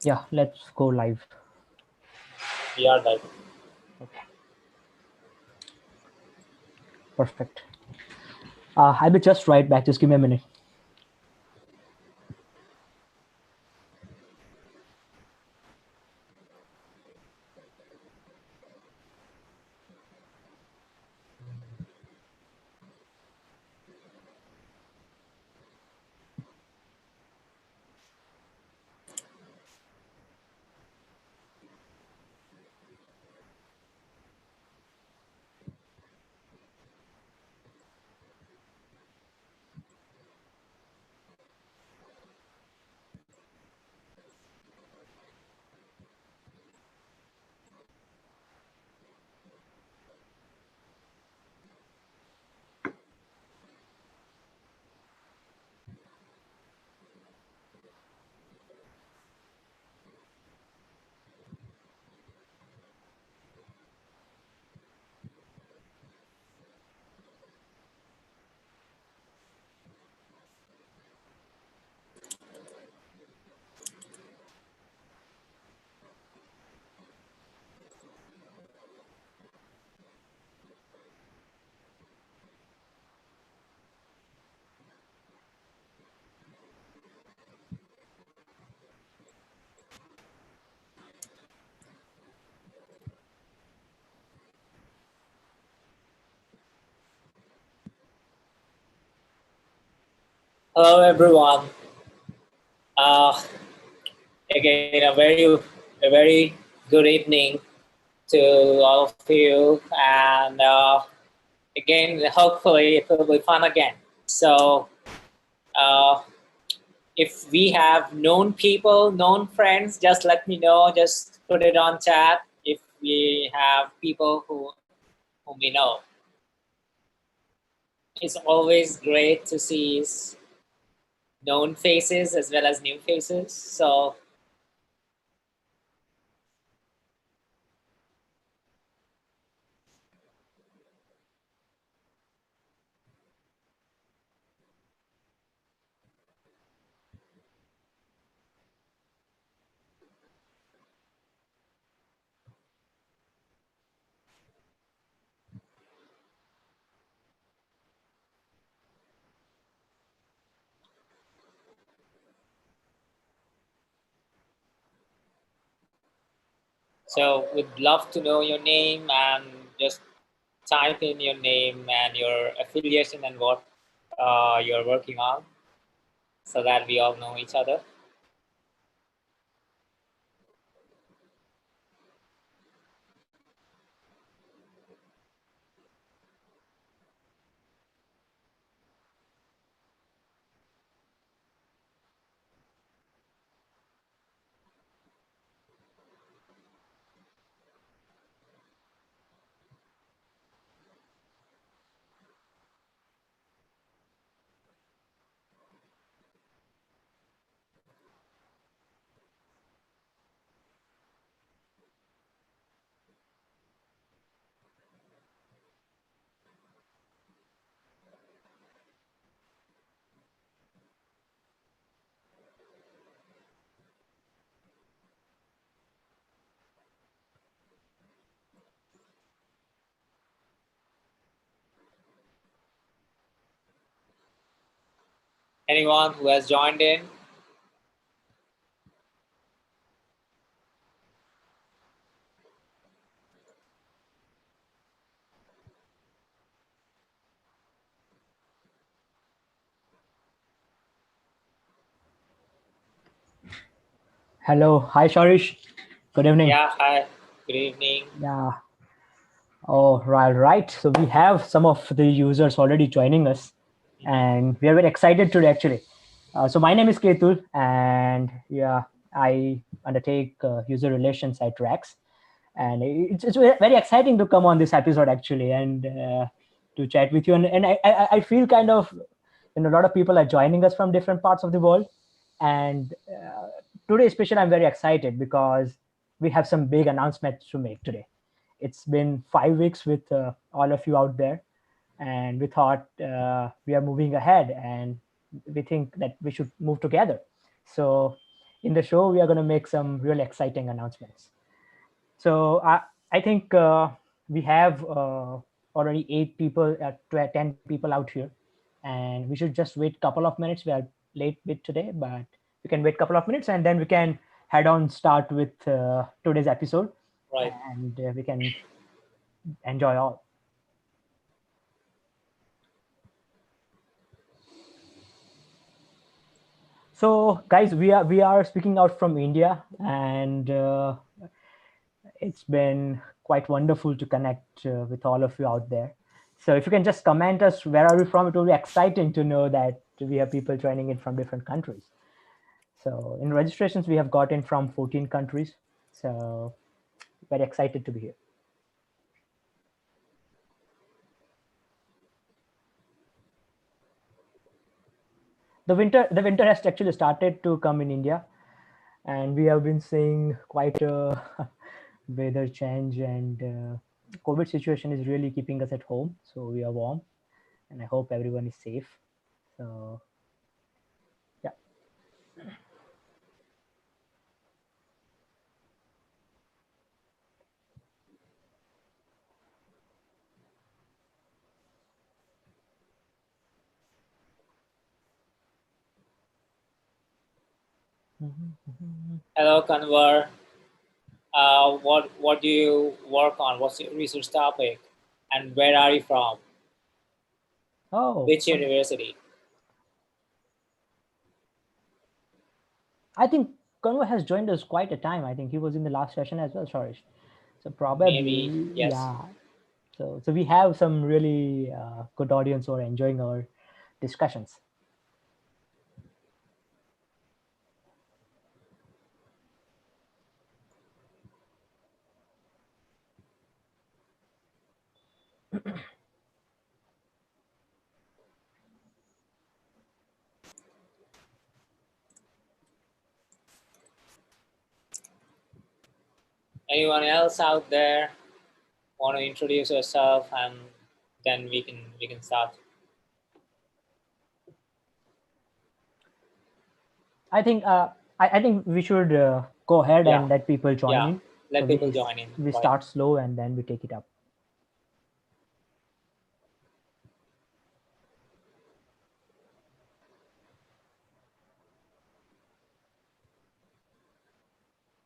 Yeah, let's go live. We are live. Okay, perfect. I'll be just right back. Just give me a minute. Hello, everyone. Uh, Again, a very good evening to all of you, and again, hopefully, it will be fun again. So, uh, if we have known people, known friends, just let me know. Just put it on chat. If we have people whom we know, it's always great to see known faces as well as new faces. So So we'd love to know your name and just type in your name and your affiliation and what you're working on so that we all know each other. Anyone who has joined in, Hello, hi Sourish. Good evening. yeah, hi, good evening. Yeah. Oh, right, right. So we have some of the users already joining us, Mhm. and we are very excited today actually. So my name is Ketul, and yeah, I undertake user relations at Rax, and it's very exciting to come on this episode actually, and to chat with you. And I feel kind of, a lot of people are joining us from different parts of the world, and today especially I'm very excited because we have some big announcements to make today. It's been 5 weeks with all of you out there, and we thought we are moving ahead, and we think that we should move together. So in the show, we are going to make some really exciting announcements. So I think we have already 8 people, 10 people out here, and we should just wait a couple of minutes. We are late bit today, but we can wait a couple of minutes, and then we can head on start with today's episode, Right. and we can enjoy all. So, guys, we are speaking out from India, and it's been quite wonderful to connect with all of you out there. So if you can just comment us where are we from, it will be exciting to know that we have people joining in from different countries. So in registrations, we have gotten from 14 countries. So very excited to be here. The winter has actually started to come in India, and we have been seeing quite a weather change, and COVID situation is really keeping us at home. So we are warm, and I hope everyone is safe. So yeah. Hello, Kanwar. What do you work on? What's your research topic? And where are you from? Oh, Which university? I think Convo has joined us quite a time. I think he was in the last session as well, Sourish. So Maybe, probably, yes. yeah. So we have some really good audience who are enjoying our discussions. Anyone else out there want to introduce yourself, and then we can start. I think we should go ahead Yeah, and let people join yeah. in. So Let people join in. we Right. start slow and then we take it up.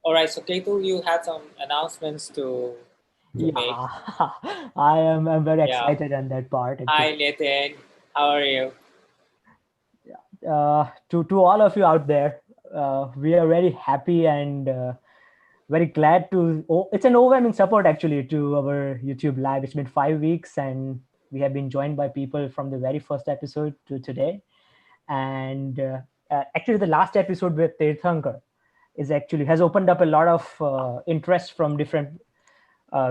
All right. So Ketu, you had some announcements to Yeah, make. I'm very Yeah. excited on that part actually. Hi, Nathan. How are you? To all of you out there, we are very happy and very glad to. Oh, it's an overwhelming support actually to our YouTube live. It's been 5 weeks, and we have been joined by people from the very first episode to today. And actually, the last episode with Tirthankar is actually has opened up a lot of interest from different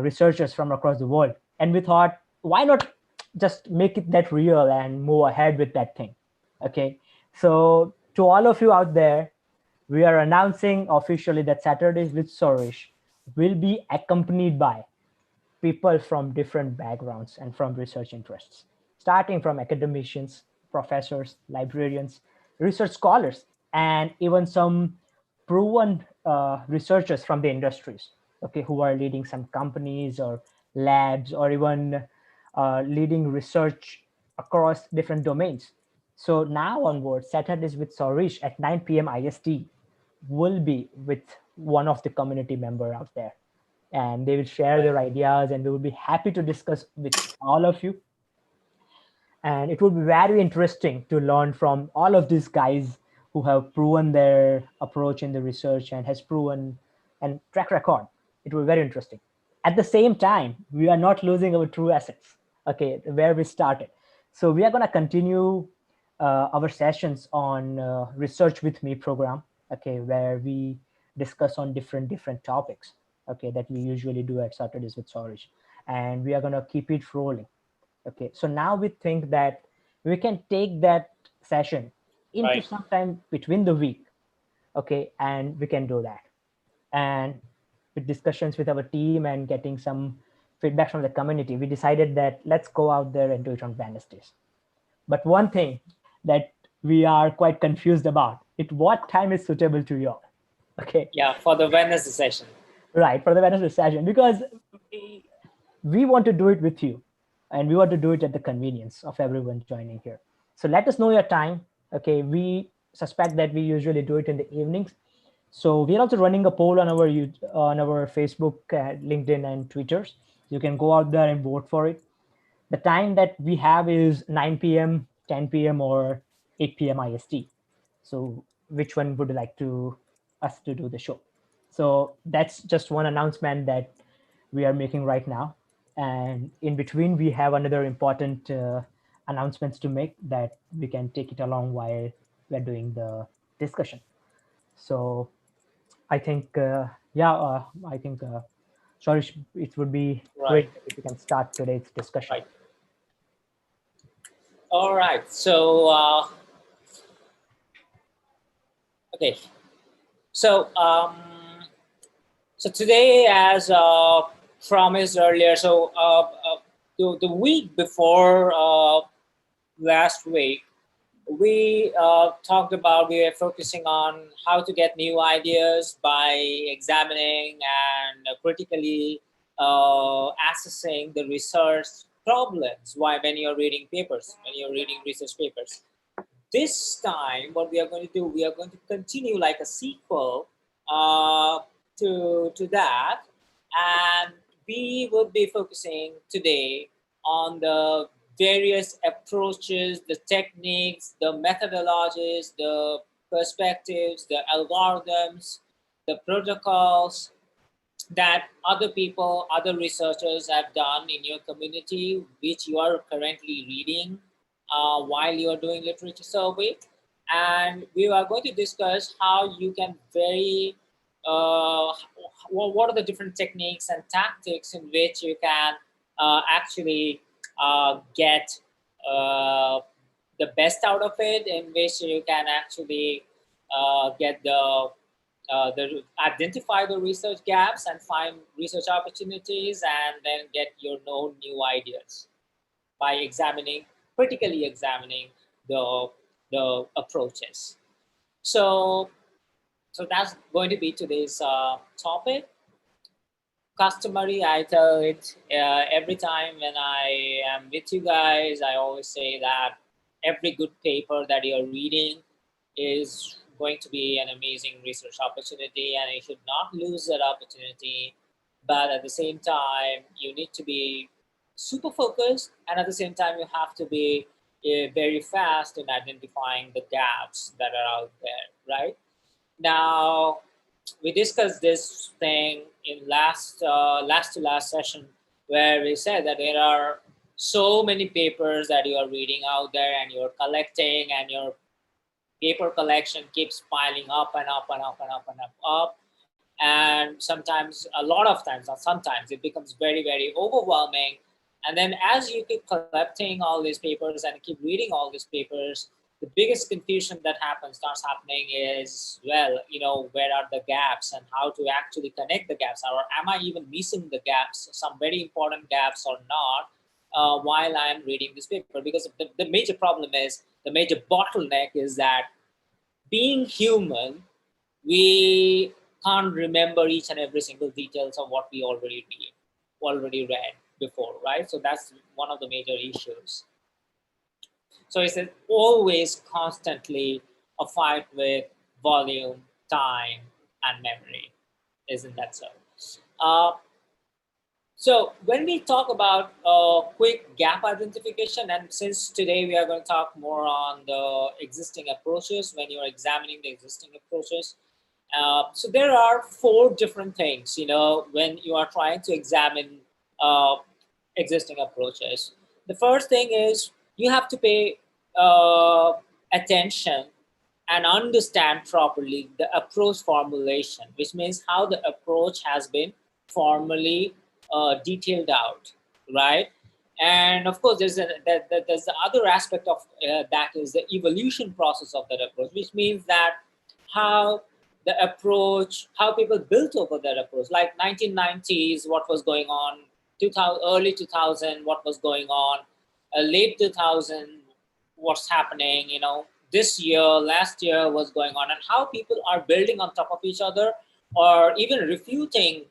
researchers from across the world. And we thought, why not just make it that real and move ahead with that thing? Okay. So, to all of you out there, we are announcing officially that Saturdays with Sourish will be accompanied by people from different backgrounds and from research interests, starting from academicians, professors, librarians, research scholars, and even some proven researchers from the industries, okay, who are leading some companies or labs or even leading research across different domains. So now onwards, Saturdays with Sourish at 9 p.m. IST will be with one of the community member out there, and they will share Right. their ideas, and we will be happy to discuss with all of you. And it will be very interesting to learn from all of these guys who have proven their approach in the research and has proven and track record. It will be very interesting. At the same time, we are not losing our true assets, okay, where we started. So we are going to continue our sessions on research with me program, okay, where we discuss on different topics, okay, that we usually do at Saturdays with Sourish, and we are going to keep it rolling. Okay, so now we think that we can take that session into Right. some time between the week, okay, and we can do that. And with discussions with our team and getting some feedback from the community, we decided that let's go out there and do it on Wednesdays. But one thing that we are quite confused about it, what time is suitable to you all? Okay, Yeah, for the Wednesday session. right, for the Wednesday session, because we want to do it with you, and we want to do it at the convenience of everyone joining here. So let us know your time. Okay, we suspect that we usually do it in the evenings. So we are also running a poll on our on our Facebook, LinkedIn, and Twitters. You can go out there and vote for it. The time that we have is 9 p.m., 10 p.m., or 8 p.m. IST. So which one would you like to us to do the show? So that's just one announcement that we are making right now. And in between, we have another important announcements to make that we can take it along while we're doing the discussion. So I think, I think, sorry, it would be Right, great if we can start today's discussion. right. All right. So, okay. So, so today, as promised earlier, so the week before last week, we talked about we are focusing on how to get new ideas by examining and critically assessing the research problems. Why, when you're reading papers, when you're reading research papers, this time what we are going to do, we are going to continue like a sequel uh, to that, and we would be focusing today on the various approaches, the techniques, the methodologies, the perspectives, the algorithms, the protocols that other people, other researchers have done in your community, which you are currently reading while you are doing literature survey. And we are going to discuss how you can what are the different techniques and tactics in which you can actually get uh, the best out of it, in which you can actually get identify the research gaps and find research opportunities, and then get your own new ideas by critically examining the approaches. So, so that's going to be today's topic. Customary, I tell it every time when I am with you guys. I always say that every good paper that you're reading is going to be an amazing research opportunity, and you should not lose that opportunity. But at the same time, you need to be super focused, and at the same time, you have to be very fast in identifying the gaps that are out there, right? Now, we discussed this thing in last to last session, where we said that there are so many papers that you are reading out there, and you're collecting, and your paper collection keeps piling up and up and up and up and up. And sometimes, a lot of times, not sometimes, it becomes very, very overwhelming. And then as you keep collecting all these papers and keep reading all these papers, the biggest confusion that starts happening is, well, where are the gaps and how to actually connect the gaps, or am I even missing the gaps, some very important gaps or not, while I'm reading this paper? Because the major problem is, the major bottleneck is that, being human, we can't remember each and every single details of what we already read before, right? So that's one of the major issues. So it's always constantly a fight with volume, time, and memory. Isn't that so? Uh, so when we talk about quick gap identification, and since today we are going to talk more on the existing approaches, when you're examining the existing approaches, so there are four different things, when you are trying to examine uh, existing approaches. The first thing is, you have to pay attention and understand properly the approach formulation, which means how the approach has been formally detailed out, right? And of course, there's the other aspect of that is the evolution process of that approach, which means that how how people built over that approach, like 1990s, what was going on, 2000, early 2000, what was going on, late 2000, what's happening, this year, last year was going on, and how people are building on top of each other, or even refuting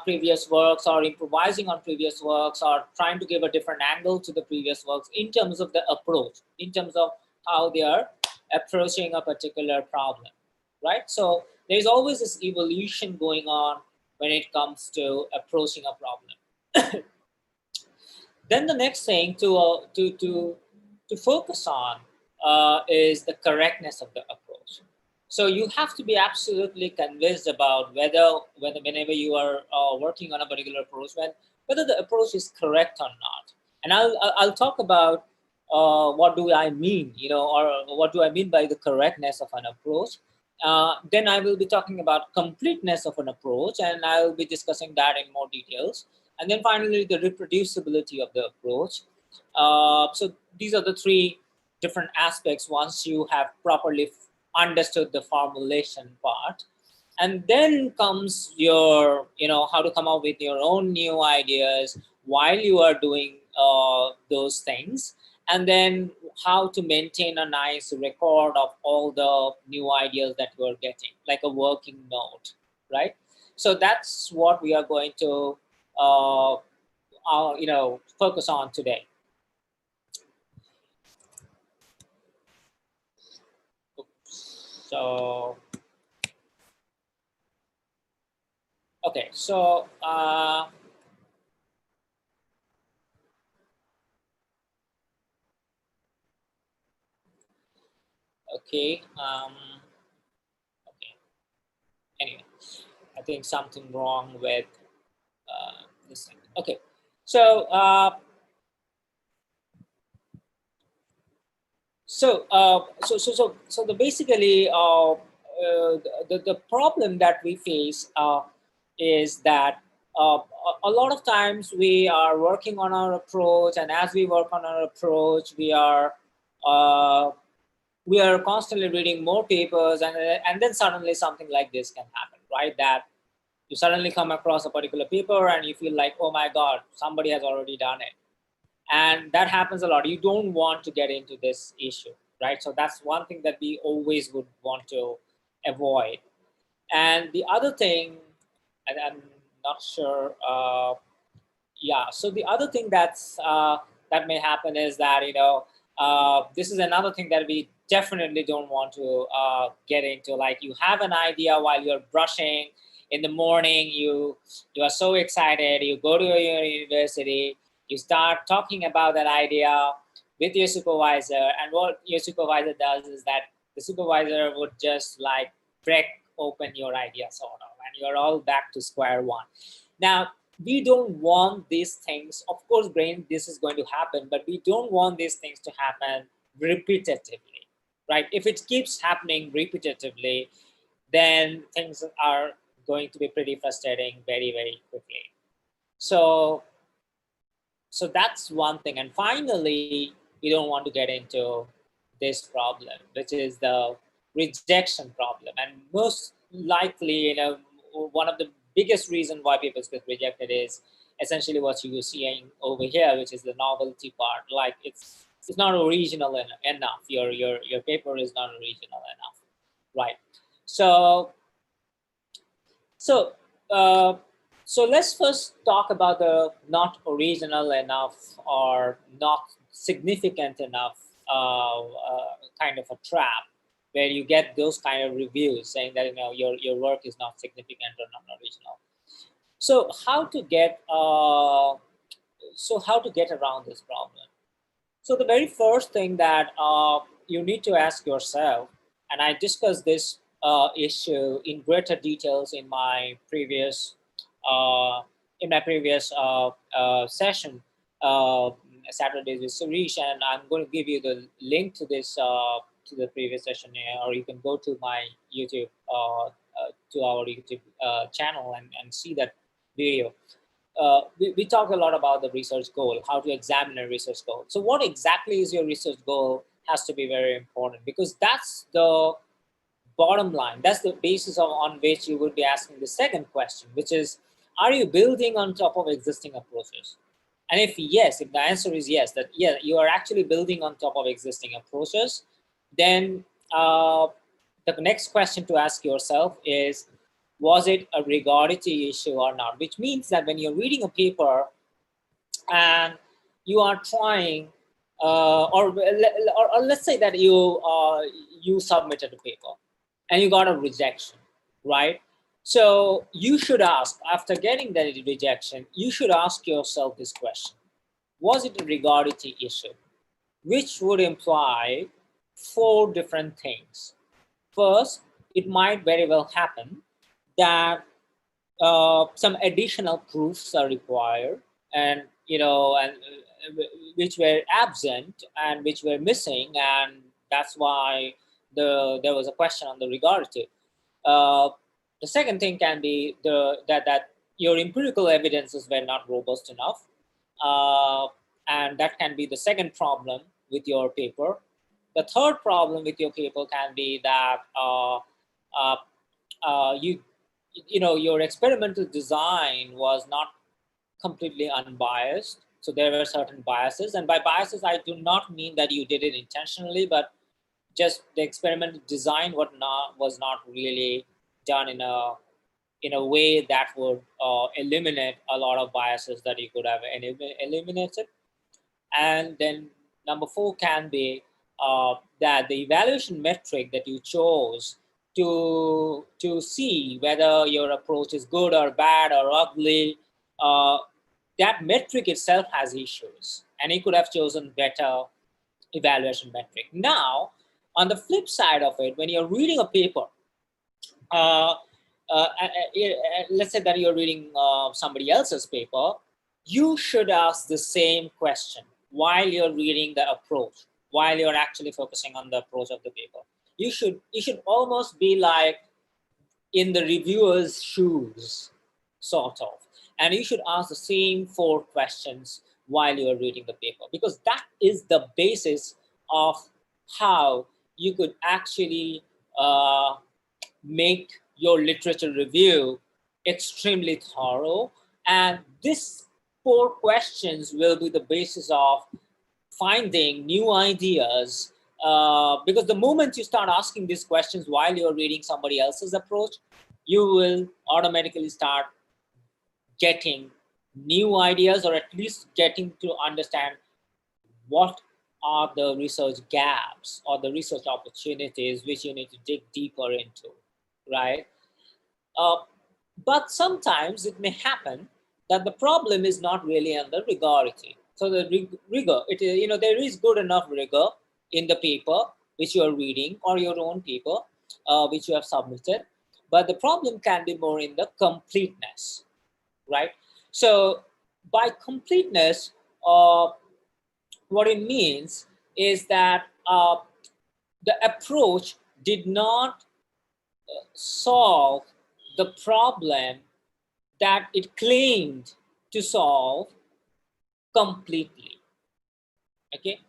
previous works, or improvising on previous works, or trying to give a different angle to the previous works in terms of the approach, in terms of how they are approaching a particular problem, right? So there's always this evolution going on when it comes to approaching a problem. Then the next thing to focus on is the correctness of the approach. So you have to be absolutely convinced about whenever you are working on a particular approach, whether the approach is correct or not. And I'll talk about what do I mean, or what do I mean by the correctness of an approach. Then I will be talking about completeness of an approach, and I will be discussing that in more details. And then finally, the reproducibility of the approach. So these are the three different aspects once you have properly understood the formulation part. And then comes your, how to come up with your own new ideas while you are doing those things. And then how to maintain a nice record of all the new ideas that you are getting, like a working note, right? So that's what we are going to focus on today. So okay, so okay, okay. Anyway, I think something wrong with this thing. Okay, so so the basically the problem that we face is that a lot of times we are working on our approach, and as we work on our approach, uh, we are constantly reading more papers, and then suddenly something like this can happen, right? That you suddenly come across a particular paper and you feel like, oh my god, somebody has already done it. And that happens a lot. You don't want to get into this issue, right? So that's one thing that we always would want to avoid. And the other thing, and I'm not sure, yeah, so the other thing that may happen is that, this is another thing that we definitely don't want to get into. Like, you have an idea while you're brushing in the morning, you are so excited, you go to your university, you start talking about that idea with your supervisor, and what your supervisor does is that the supervisor would just like break open your idea, sort of, and you're all back to square one. Now, we don't want these things. Of course, brain, this is going to happen, but we don't want these things to happen repetitively, right? If it keeps happening repetitively, then things are going to be pretty frustrating very, very quickly. So that's one thing. And finally, you don't want to get into this problem, which is the rejection problem. And most likely, one of the biggest reason why people get rejected is essentially what you are seeing over here, which is the novelty part. Like, it's not original enough. Your paper is not original enough, right? So so, uh, so let's first talk about the not original enough or not significant enough kind of a trap, where you get those kind of reviews saying that your work is not significant or not original. So how to get around this problem? So the very first thing that you need to ask yourself, and I discussed this issue in greater details in my previous session, uh, Saturdays with Sourish, and I'm going to give you the link to this to the previous session, or you can go to my YouTube to our YouTube channel and see that video. We talk a lot about the research goal, how to examine a research goal. So what exactly is your research goal has to be very important, because that's the bottom line. That's the basis on which you would be asking the second question, which is, are you building on top of existing approaches? And if yes, if the answer is yes, that yeah, you are actually building on top of existing approaches, then the next question to ask yourself is, was it a rigority issue or not? Which means that when you're reading a paper and you are trying, or let's say that you submitted a paper and you got a rejection, right? So you should ask, after getting that rejection, you should ask yourself this question: was it a rigority issue? Which would imply four different things. First, it might very well happen that some additional proofs are required, and which were absent and which were missing, and that's why there was a question on the rigority. Uh, the second thing can be that your empirical evidences were not robust enough, uh, and that can be the second problem with your paper. The third problem with your paper can be that uh, your experimental design was not completely unbiased. So there were certain biases, and by biases I do not mean that you did it intentionally, but just the experimental design was not really done in a way that would eliminate a lot of biases that you could have eliminated. And then number four can be that the evaluation metric that you chose to see whether your approach is good or bad or ugly, uh, that metric itself has issues, and you could have chosen better evaluation metric. Now, on the flip side of it, when you're reading a paper, uh, let's say that you're reading somebody else's paper, you should ask the same question while you're reading the approach, while you're actually focusing on the approach of the paper. You should almost be like in the reviewer's shoes, sort of. And you should ask the same four questions while you're reading the paper, because that is the basis of how you could actually make your literature review extremely thorough. And these four questions will be the basis of finding new ideas, because the moment you start asking these questions while you're reading somebody else's approach, you will automatically start getting new ideas, or at least getting to understand what are the research gaps or the research opportunities which you need to dig deeper into, right? Uh, but sometimes it may happen that the problem is not really on the rigority. So the rigor, it is, there is good enough rigor in the paper which you are reading, or your own paper which you have submitted, but the problem can be more in the completeness, right? So by completeness, what it means is that the approach did not solve the problem that it claimed to solve completely. Okay,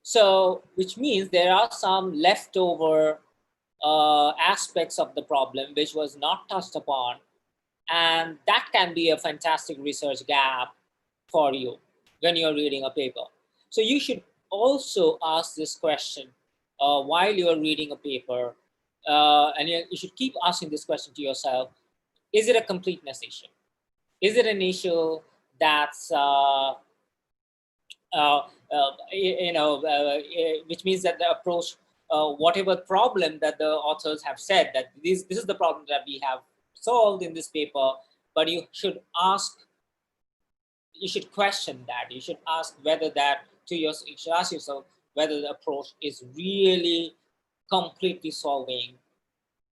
so which means there are some leftover aspects of the problem which was not touched upon, and that can be a fantastic research gap for you when you're reading a paper. So you should also ask this question while you're reading a paper, and you should keep asking this question to yourself: is it a completeness issue? Is it an issue that's which means that the approach, whatever problem that the authors have said that this is the problem that we have solved in this paper, but you should question that. You should ask whether that you should ask yourself whether the approach is really completely solving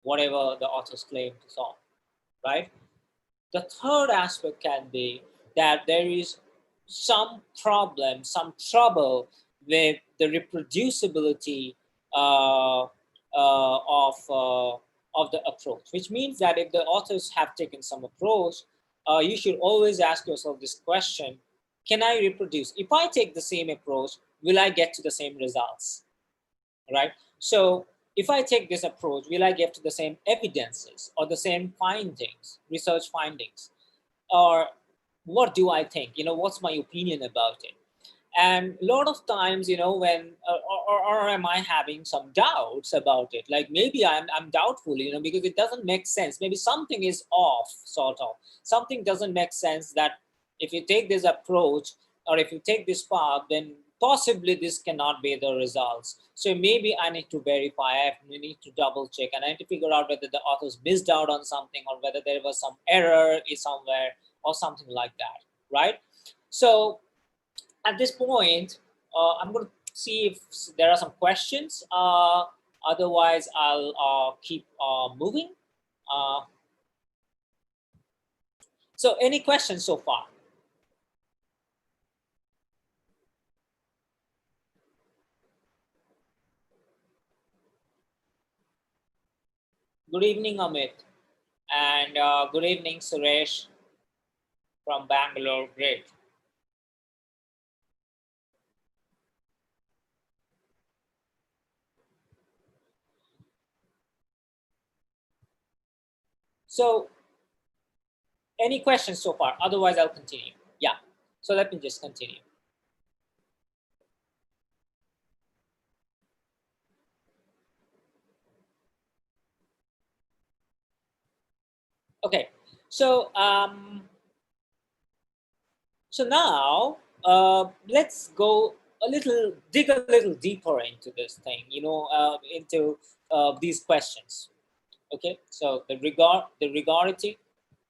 whatever the authors claim to solve, right? The third aspect can be that there is some problem, some trouble with the reproducibility of the approach, which means that if the authors have taken some approach, you should always ask yourself this question: can I reproduce? If I take the same approach, will I get to the same results? Right? So if I take this approach, will I get to the same evidences or the same findings, research findings? Or what do I think? What's my opinion about it? And a lot of times, when, or am I having some doubts about it? Like maybe I'm doubtful, because it doesn't make sense. Maybe something is off, sort of. Something doesn't make sense, that if you take this approach or if you take this path, then possibly this cannot be the results. So maybe I need to verify, I need to double check, and I need to figure out whether the authors missed out on something, or whether there was some error somewhere or something like that, right? So at this point, I'm going to see if there are some questions. Otherwise, I'll keep moving. Uh, so any questions so far? Good evening, Amit. And good evening, Suresh from Bangalore. Great. So any questions so far? Otherwise, I'll continue. Yeah. So let me just continue. Okay. So now let's go dig a little deeper into this thing, into these questions. Okay, so the regularity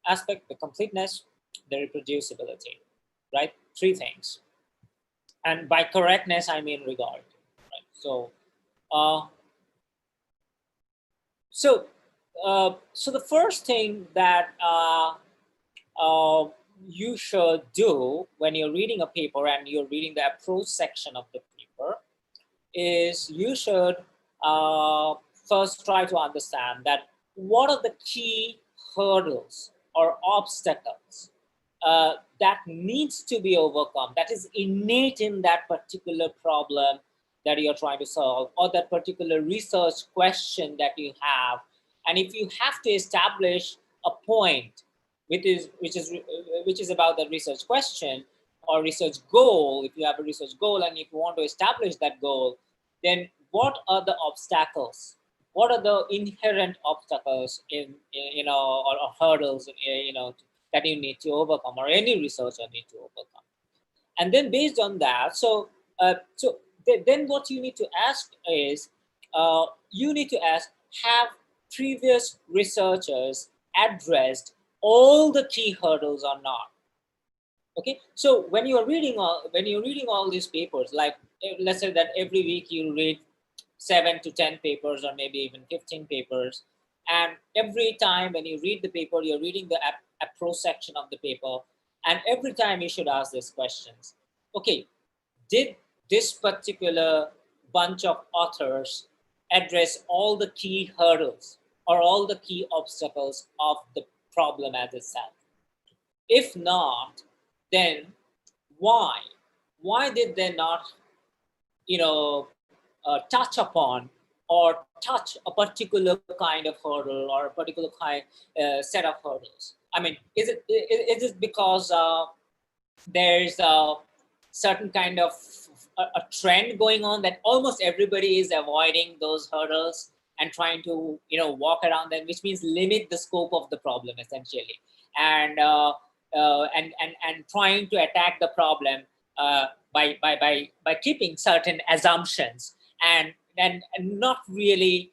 aspect, the completeness, the reproducibility, right? Three things. And by correctness, I mean regard. Right? Uh, so, so the first thing that uh, you should do when you're reading a paper and you're reading the approach section of the paper is you should uh, first try to understand that what are the key hurdles or obstacles that needs to be overcome, that is innate in that particular problem that you're trying to solve, or that particular research question that you have. And if you have to establish a point which is about the research question or research goal, if you have a research goal and if you want to establish that goal, then what are the obstacles? What are the inherent obstacles or hurdles that you need to overcome, or any researcher need to overcome? And then based on that, then what you need to ask is, you need to ask, have previous researchers addressed all the key hurdles or not? Okay, so when you're reading all these papers, like let's say that every week you read 7 to 10 papers, or maybe even 15 papers, and every time when you read the paper, you're reading the approach section of the paper, and every time you should ask these questions. Okay, did this particular bunch of authors address all the key hurdles or all the key obstacles of the problem as itself? If not, then why? Why did they not, touch upon or touch a particular kind of hurdle or a particular kind set of hurdles? I mean, is it because there's a certain kind of a trend going on that almost everybody is avoiding those hurdles and trying to walk around them, which means limit the scope of the problem essentially, and trying to attack the problem by keeping certain assumptions, and not really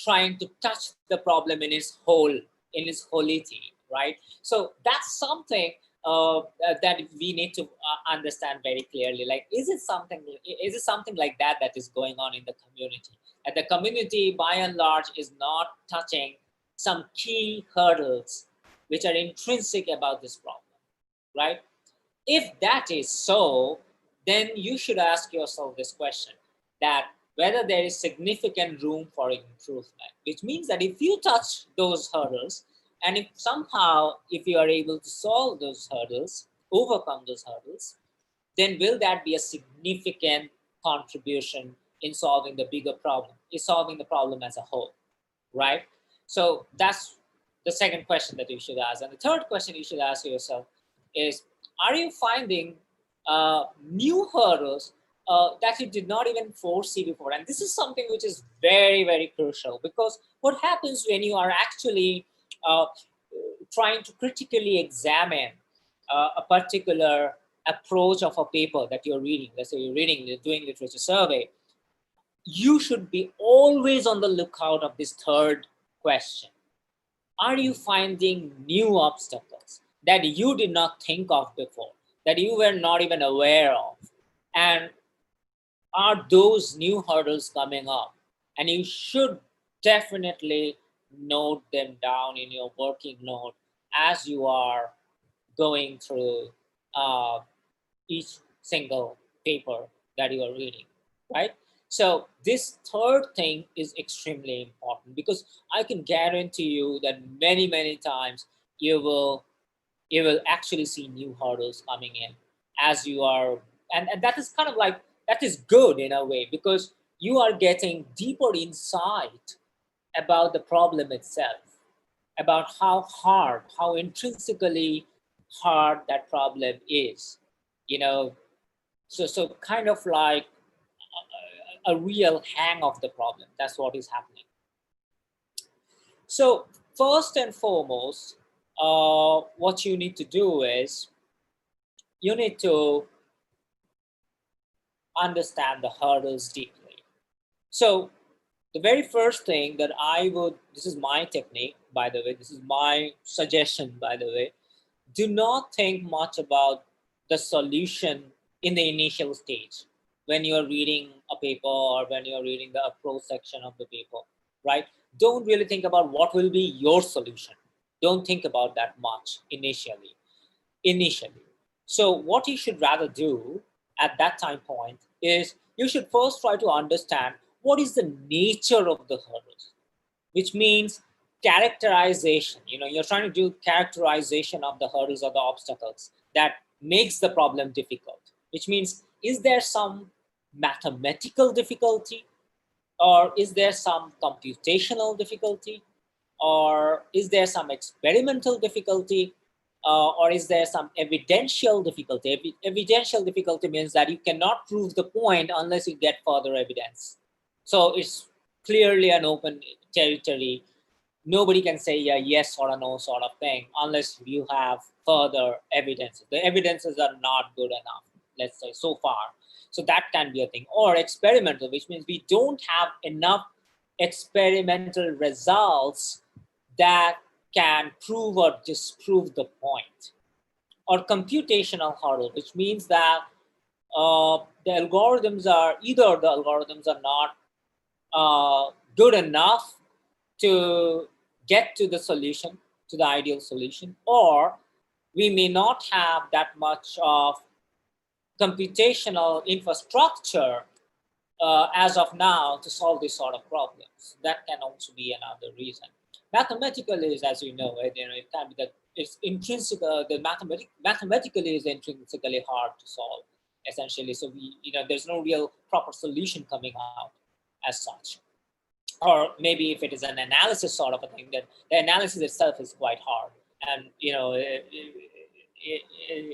trying to touch the problem in its wholity, right? So that's something that we need to understand very clearly. Like, is it something like that is going on in the community? And the community, by and large, is not touching some key hurdles which are intrinsic about this problem, right? If that is so, then you should ask yourself this question, that whether there is significant room for improvement, which means that if you touch those hurdles, and if somehow, if you are able to solve those hurdles, overcome those hurdles, then will that be a significant contribution in solving the bigger problem, in solving the problem as a whole, right? So that's the second question that you should ask. And the third question you should ask yourself is, are you finding new hurdles that you did not even foresee before. And this is something which is very, very crucial, because what happens when you are actually trying to critically examine a particular approach of a paper that you're reading, let's say you're reading, doing literature survey, you should be always on the lookout of this third question. Are you finding new obstacles that you did not think of before, that you were not even aware of? And are those new hurdles coming up? And you should definitely note them down in your working note as you are going through uh, each single paper that you are reading, right? So this third thing is extremely important, because I can guarantee you that many, many times you will actually see new hurdles coming in as you are, and that is kind of like, that is good in a way, because you are getting deeper insight about the problem itself, about how hard, how intrinsically hard that problem is, you know. So kind of like a real hang of the problem. That's what is happening. So first and foremost, what you need to do is you need to understand the hurdles deeply. So the very first thing that I would, this is my technique, by the way, this is my suggestion, by the way, do not think much about the solution in the initial stage when you're reading a paper or when you're reading the approach section of the paper, right? Don't really think about what will be your solution. Don't think about that much initially. So what you should rather do at that time point is you should first try to understand what is the nature of the hurdles, which means characterization. You know, you're trying to do characterization of the hurdles or the obstacles that makes the problem difficult, which means, is there some mathematical difficulty, or is there some computational difficulty, or is there some experimental difficulty, or is there some evidential difficulty? Evidential difficulty means that you cannot prove the point unless you get further evidence. So it's clearly an open territory. Nobody can say a yes or a no sort of thing unless you have further evidence. The evidences are not good enough, let's say, so far. So that can be a thing. Or experimental, which means we don't have enough experimental results that can prove or disprove the point. Or computational hurdle, which means that the algorithms are, either the algorithms are not good enough to get to the solution, to the ideal solution, or we may not have that much of computational infrastructure as of now to solve this sort of problems. That can also be another reason. Mathematically is, as you know, it can be that it's intrinsic. The mathematically is intrinsically hard to solve, essentially. So there's no real proper solution coming out as such. Or maybe if it is an analysis sort of a thing, that the analysis itself is quite hard, and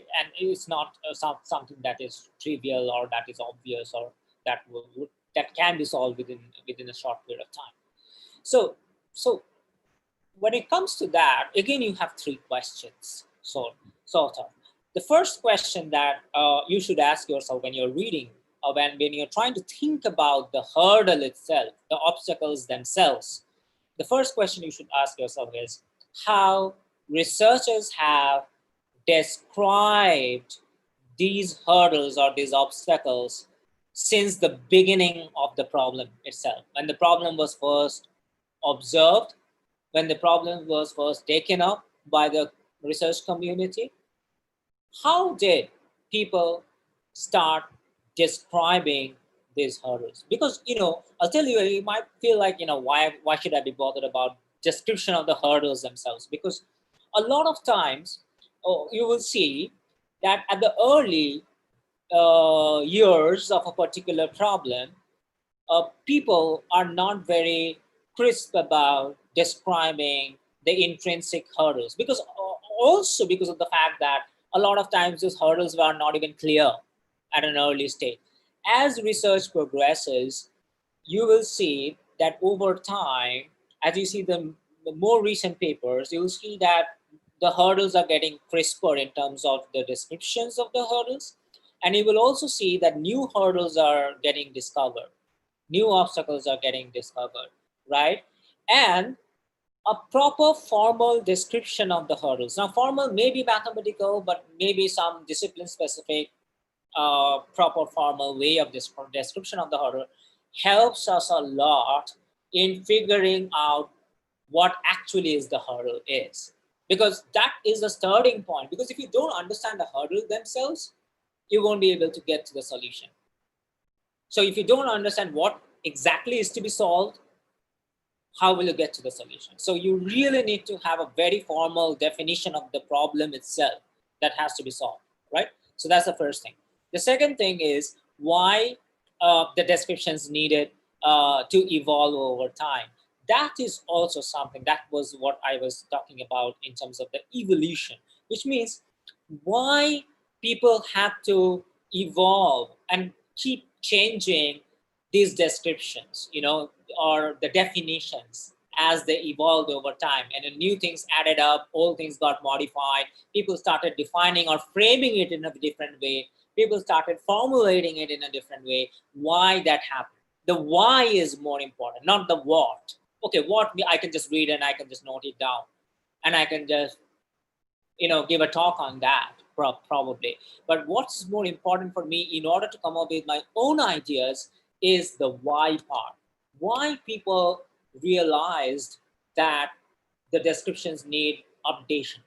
and it's not something that is trivial or that is obvious, or that can be solved within a short period of time. So when it comes to that, again, you have three questions. Sort of. The first question that you should ask yourself when you're reading, or when you're trying to think about the hurdle itself, the obstacles themselves, the first question you should ask yourself is how researchers have described these hurdles or these obstacles since the beginning of the problem itself. When the problem was first observed, when the problem was first taken up by the research community, how did people start describing these hurdles? Because I'll tell you, you might feel like, why should I be bothered about description of the hurdles themselves? Because a lot of times, you will see that at the early years of a particular problem, people are not very crisp about describing the intrinsic hurdles, because also because of the fact that a lot of times those hurdles were not even clear at an early stage. as research progresses, you will see that over time, as you see the more recent papers, you'll see that the hurdles are getting crisper in terms of the descriptions of the hurdles. And you will also see that new hurdles are getting discovered, new obstacles are getting discovered, right? And a proper formal description of the hurdles. Now, formal may be mathematical, but maybe some discipline specific proper formal way of this description of the hurdle helps us a lot in figuring out what actually is the hurdle is, because that is a starting point. Because if you don't understand the hurdle themselves, you won't be able to get to the solution. So if you don't understand what exactly is to be solved, how will you get to the solution? So you really need to have a very formal definition of the problem itself that has to be solved, right? So that's the first thing. The second thing is why the descriptions needed to evolve over time. That is also something, that was what I was talking about in terms of the evolution, which means why people have to evolve and keep changing these descriptions, or the definitions as they evolved over time. And then new things added up, old things got modified. People started defining or framing it in a different way. People started formulating it in a different way. Why that happened? The why is more important, not the what. Okay, what I can just read and I can just note it down, and I can just give a talk on that probably. But what's more important for me in order to come up with my own ideas is the why part. Why people realized that the descriptions need updation.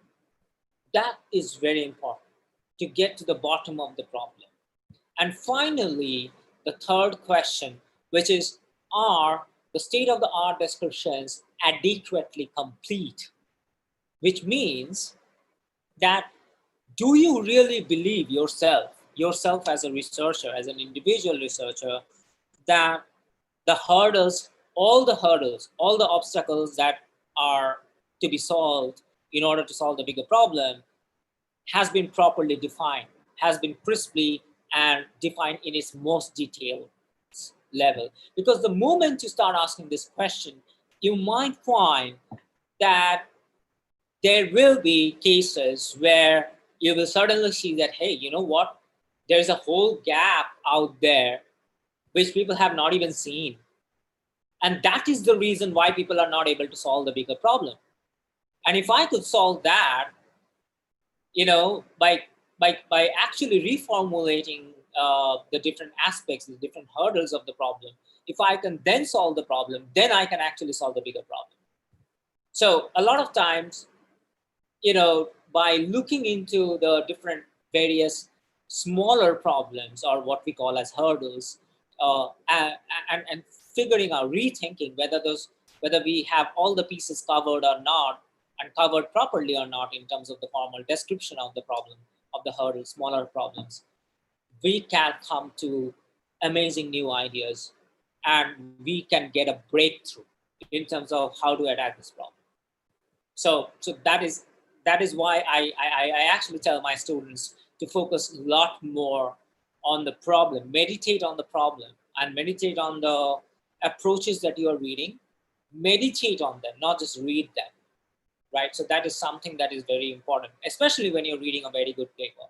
That is very important to get to the bottom of the problem. And finally, the third question, which is, are the state of the art descriptions adequately complete? Which means that, do you really believe yourself as a researcher, as an individual researcher, that the hurdles, all the obstacles that are to be solved in order to solve the bigger problem has been properly defined, has been crisply and defined in its most detailed level? Because the moment you start asking this question, you might find that there will be cases where you will suddenly see that, hey, you know what? There's a whole gap out there which people have not even seen. And that is the reason why people are not able to solve the bigger problem. And if I could solve that, by actually reformulating the different aspects, the different hurdles of the problem, if I can then solve the problem, then I can actually solve the bigger problem. So a lot of times, by looking into the different various smaller problems, or what we call as hurdles, and figuring out, rethinking whether we have all the pieces covered or not, and covered properly or not in terms of the formal description of the problem, of the hurdle, smaller problems, we can come to amazing new ideas, and we can get a breakthrough in terms of how to attack this problem. So that is why I actually tell my students to focus a lot more on the problem, meditate on the problem, and meditate on the approaches that you are reading. Meditate on them, not just read them, right? So that is something that is very important, especially when you're reading a very good paper.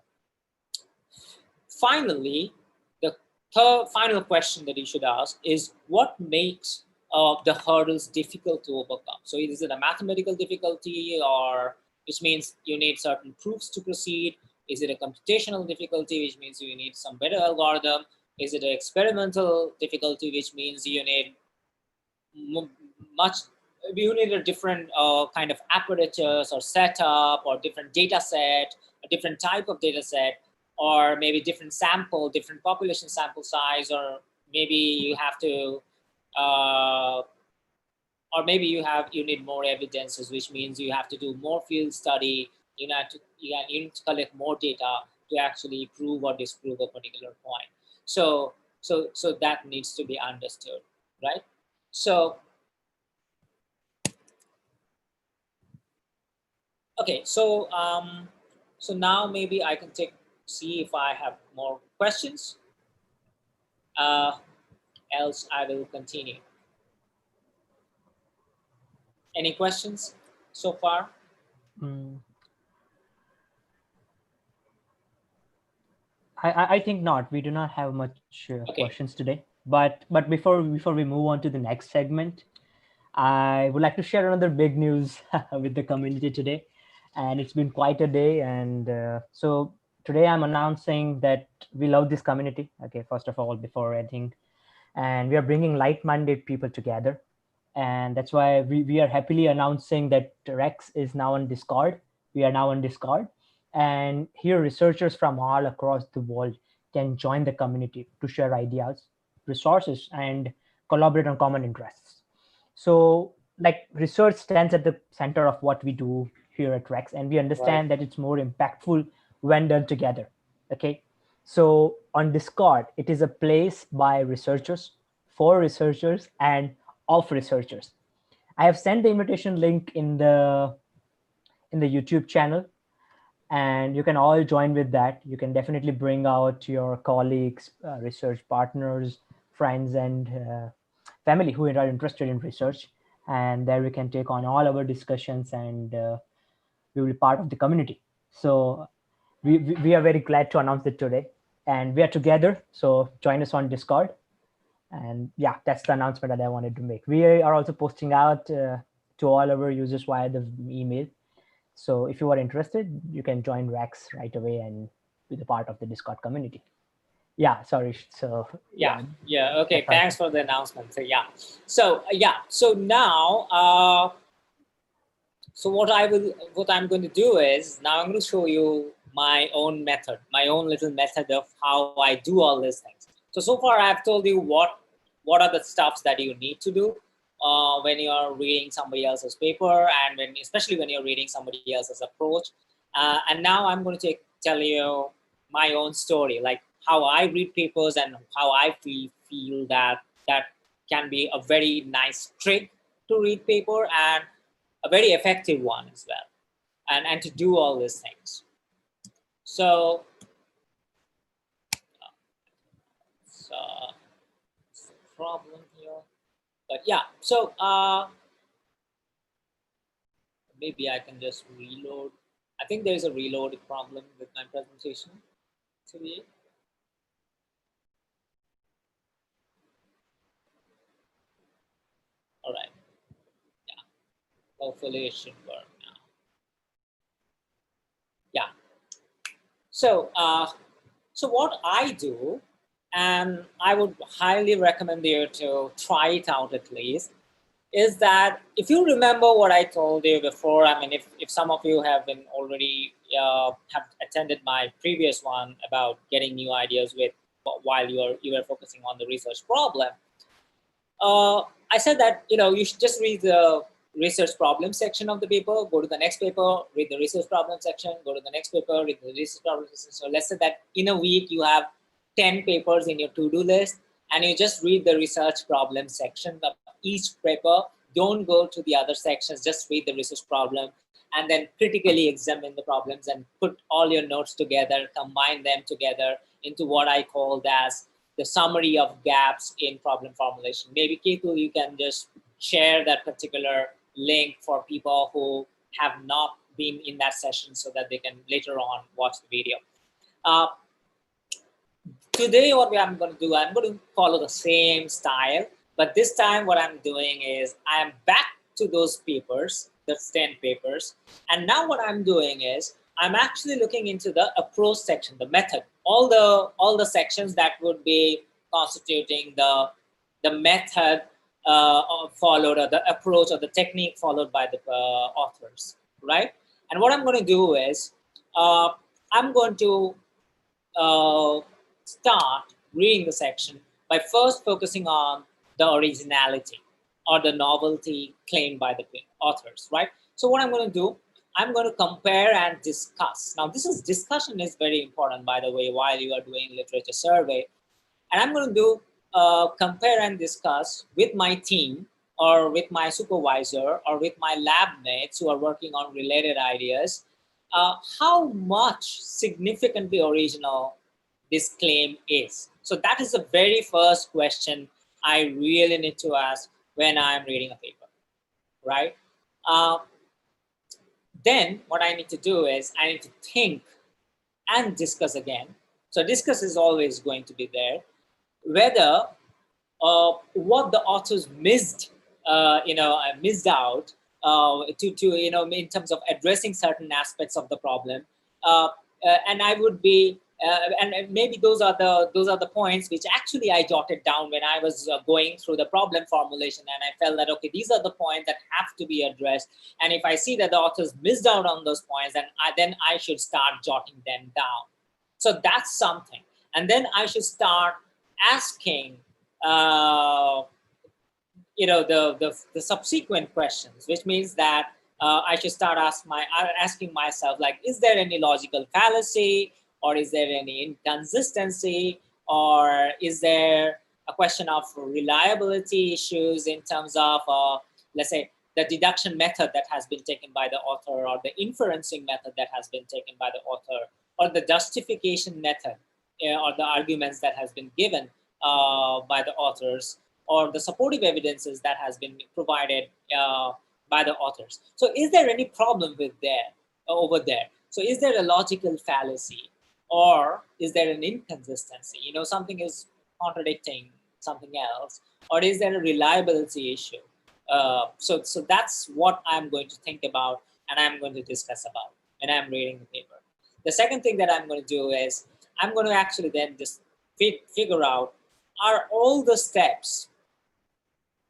Finally, the third final question that you should ask is, what makes the hurdles difficult to overcome? So is it a mathematical difficulty, or which means you need certain proofs to proceed? Is it a computational difficulty, which means you need some better algorithm? Is it an experimental difficulty, which means you need much, you need a different kind of apparatus or setup, or different data set, a different type of data set, or maybe different sample, different population sample size, or maybe you have to or maybe you need more evidences, which means you have to do more field study. You need to collect more data to actually prove or disprove a particular point. So that needs to be understood, right? So okay, so now maybe I can see if I have more questions. else I will continue. Any questions so far? Mm, I think not. We do not have much Okay. questions today. But before we move on to the next segment, I would like to share another big news with the community today, and it's been quite a day. And so today I'm announcing that we love this community. Okay, first of all, before anything, and we are bringing like-minded people together, and that's why we are happily announcing that Rex is now on Discord. We are now on Discord, and here researchers from all across the world can join the community to share ideas, resources, and collaborate on common interests. So like research stands at the center of what we do here at Rex, and we Right. understand that it's more impactful when done together. Okay, so on Discord it is a place by researchers, for researchers, and of researchers. I have sent the invitation link in the YouTube channel, and you can all join with that. You can definitely bring out your colleagues, research partners, friends, and family who are interested in research, and there we can take on all our discussions, and we will be part of the community. So we are very glad to announce it today, and we are together. So join us on Discord, and yeah, that's the announcement that I wanted to make. We are also posting out to all our users via the email. So if you are interested, you can join Rax right away and be the part of the Discord community. Yeah, sorry. So Yeah. yeah, Yeah. Okay. that's all. Thanks for the announcement. So yeah. So yeah. So now, so what I'm going to do is now I'm going to show you my own method, my own little method of how I do all these things. So far I've told you what are the stuffs that you need to do when you are reading somebody else's paper, and especially when you're reading somebody else's approach. And now I'm going to tell you my own story, like how I read papers and how I feel that can be a very nice trick to read paper, and a very effective one as well, and to do all these things. So it's a problem here, but yeah. So maybe I can just reload. I think there is a reload problem with my presentation today. All right, yeah, hopefully it should work now. Yeah. So so what I do, and I would highly recommend you to try it out at least, is that if you remember what I told you before, I mean, if some of you have been already have attended my previous one about getting new ideas with while you were focusing on the research problem, I said that you should just read the research problem section of the paper, go to the next paper, read the research problem section, go to the next paper, read the research problem section. So let's say that in a week you have 10 papers in your to-do list, and you just read the research problem section of each paper. Don't go to the other sections, just read the research problem, and then critically examine the problems and put all your notes together, combine them together into what I called as the summary of gaps in problem formulation. Maybe Ketu, you can just share that particular link for people who have not been in that session so that they can later on watch the video. Today what I'm going to do, I'm going to follow the same style, but this time what I'm doing is I'm back to those papers, the 10 papers, and now what I'm doing is I'm actually looking into the approach section, the method, all the sections that would be constituting the method followed, or the approach or the technique followed by the authors, right? And what I'm going to do is I'm going to start reading the section by first focusing on the originality or the novelty claimed by the authors, right? So what I'm going to do, I'm going to compare and discuss. Now, discussion is very important, by the way, while you are doing literature survey. And I'm going to do compare and discuss with my team, or with my supervisor, or with my lab mates who are working on related ideas, how much significantly original this claim is? So that is the very first question I really need to ask when I'm reading a paper, right? Uh, then what I need to do is I need to think and discuss again. So discuss is always going to be there, whether what the authors missed out to in terms of addressing certain aspects of the problem, and I would be and maybe those are the points which actually I jotted down when I was going through the problem formulation, and I felt that okay, these are the points that have to be addressed, and if I see that the authors missed out on those points, then I should start jotting them down. So that's something, and then I should start asking uh, the subsequent questions, which means that I should start asking myself, like, is there any logical fallacy, or is there any inconsistency, or is there a question of reliability issues in terms of let's say the deduction method that has been taken by the author, or the inferencing method that has been taken by the author, or the justification method, or the arguments that has been given by the authors, or the supportive evidences that has been provided by the authors. So is there any problem with there over there? So is there a logical fallacy, or is there an inconsistency? Something is contradicting something else, or is there a reliability issue? So that's what I'm going to think about, and I'm going to discuss about when I'm reading the paper. The second thing that I'm going to do is I'm going to actually then just figure out, are all the steps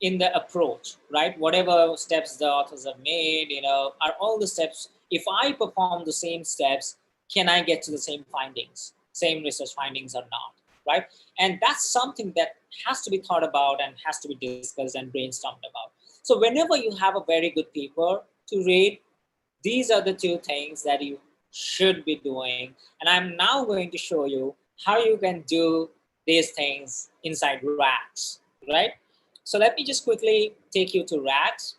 in the approach, right? Whatever steps the authors have made, are all the steps, if I perform the same steps, can I get to the same findings, same research findings or not, right? And that's something that has to be thought about and has to be discussed and brainstormed about. So whenever you have a very good paper to read, these are the two things that you should be doing. And I'm now going to show you how you can do these things inside Rax, right? So let me just quickly take you to Rax.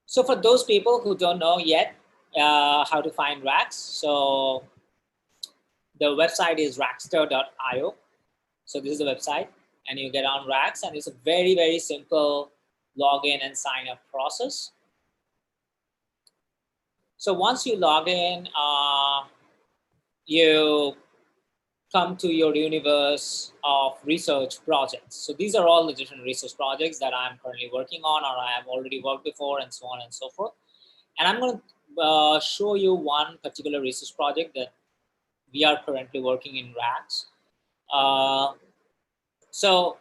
So for those people who don't know yet how to find Rax, so the website is Raxter.io. So this is the website, and you get on Rax, and it's a very, very simple login and sign up process. So once you log in, you come to your universe of research projects. So these are all the different research projects that I'm currently working on, or I have already worked before, and so on and so forth. And I'm going to show you one particular research project that we are currently working in Rax. So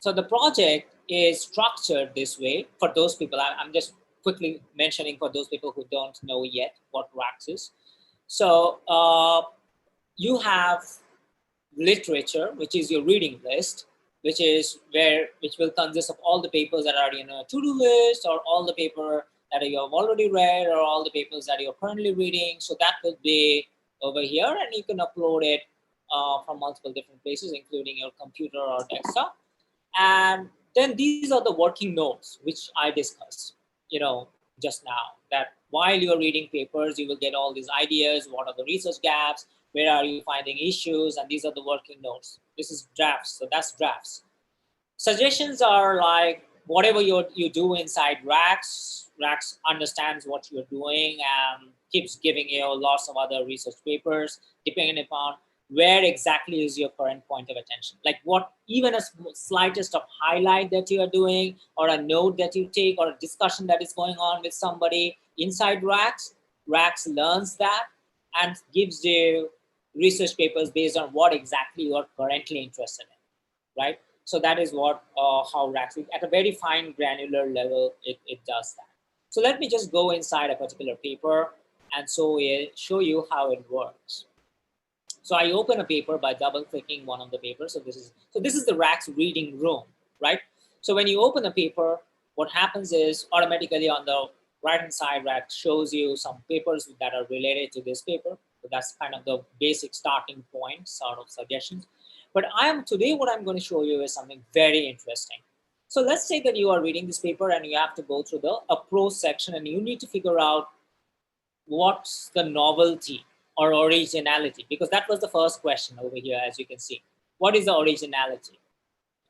the project is structured this way for those people. I'm just quickly mentioning for those people who don't know yet what Rax is. So you have literature, which is your reading list, which will consist of all the papers that are in a to-do list, or all the paper that you have already read, or all the papers that you're currently reading. So that will be over here, and you can upload it from multiple different places, including your computer or desktop. And then these are the working notes which I discussed just now, that while you're reading papers, you will get all these ideas. What are the research gaps? Where are you finding issues? And these are the working notes. This is drafts, so that's drafts. Suggestions are like whatever you do inside Rax. Rax understands what you're doing and keeps giving you lots of other research papers, depending upon where exactly is your current point of attention. Like what, even a slightest of highlight that you are doing, or a note that you take, or a discussion that is going on with somebody inside Rax. Rax learns that and gives you research papers based on what exactly you are currently interested in, right? So that is what how Rax, at a very fine granular level, it does that. So let me just go inside a particular paper and show you how it works. So I open a paper by double clicking one of the papers. So this is the Rax reading room, right? So when you open a paper, what happens is automatically on the right hand side, Rax shows you some papers that are related to this paper. So that's kind of the basic starting point sort of suggestions. But today what I'm going to show you is something very interesting. So let's say that you are reading this paper and you have to go through the approach section, and you need to figure out what's the novelty, or originality? Because that was the first question over here, as you can see. What is the originality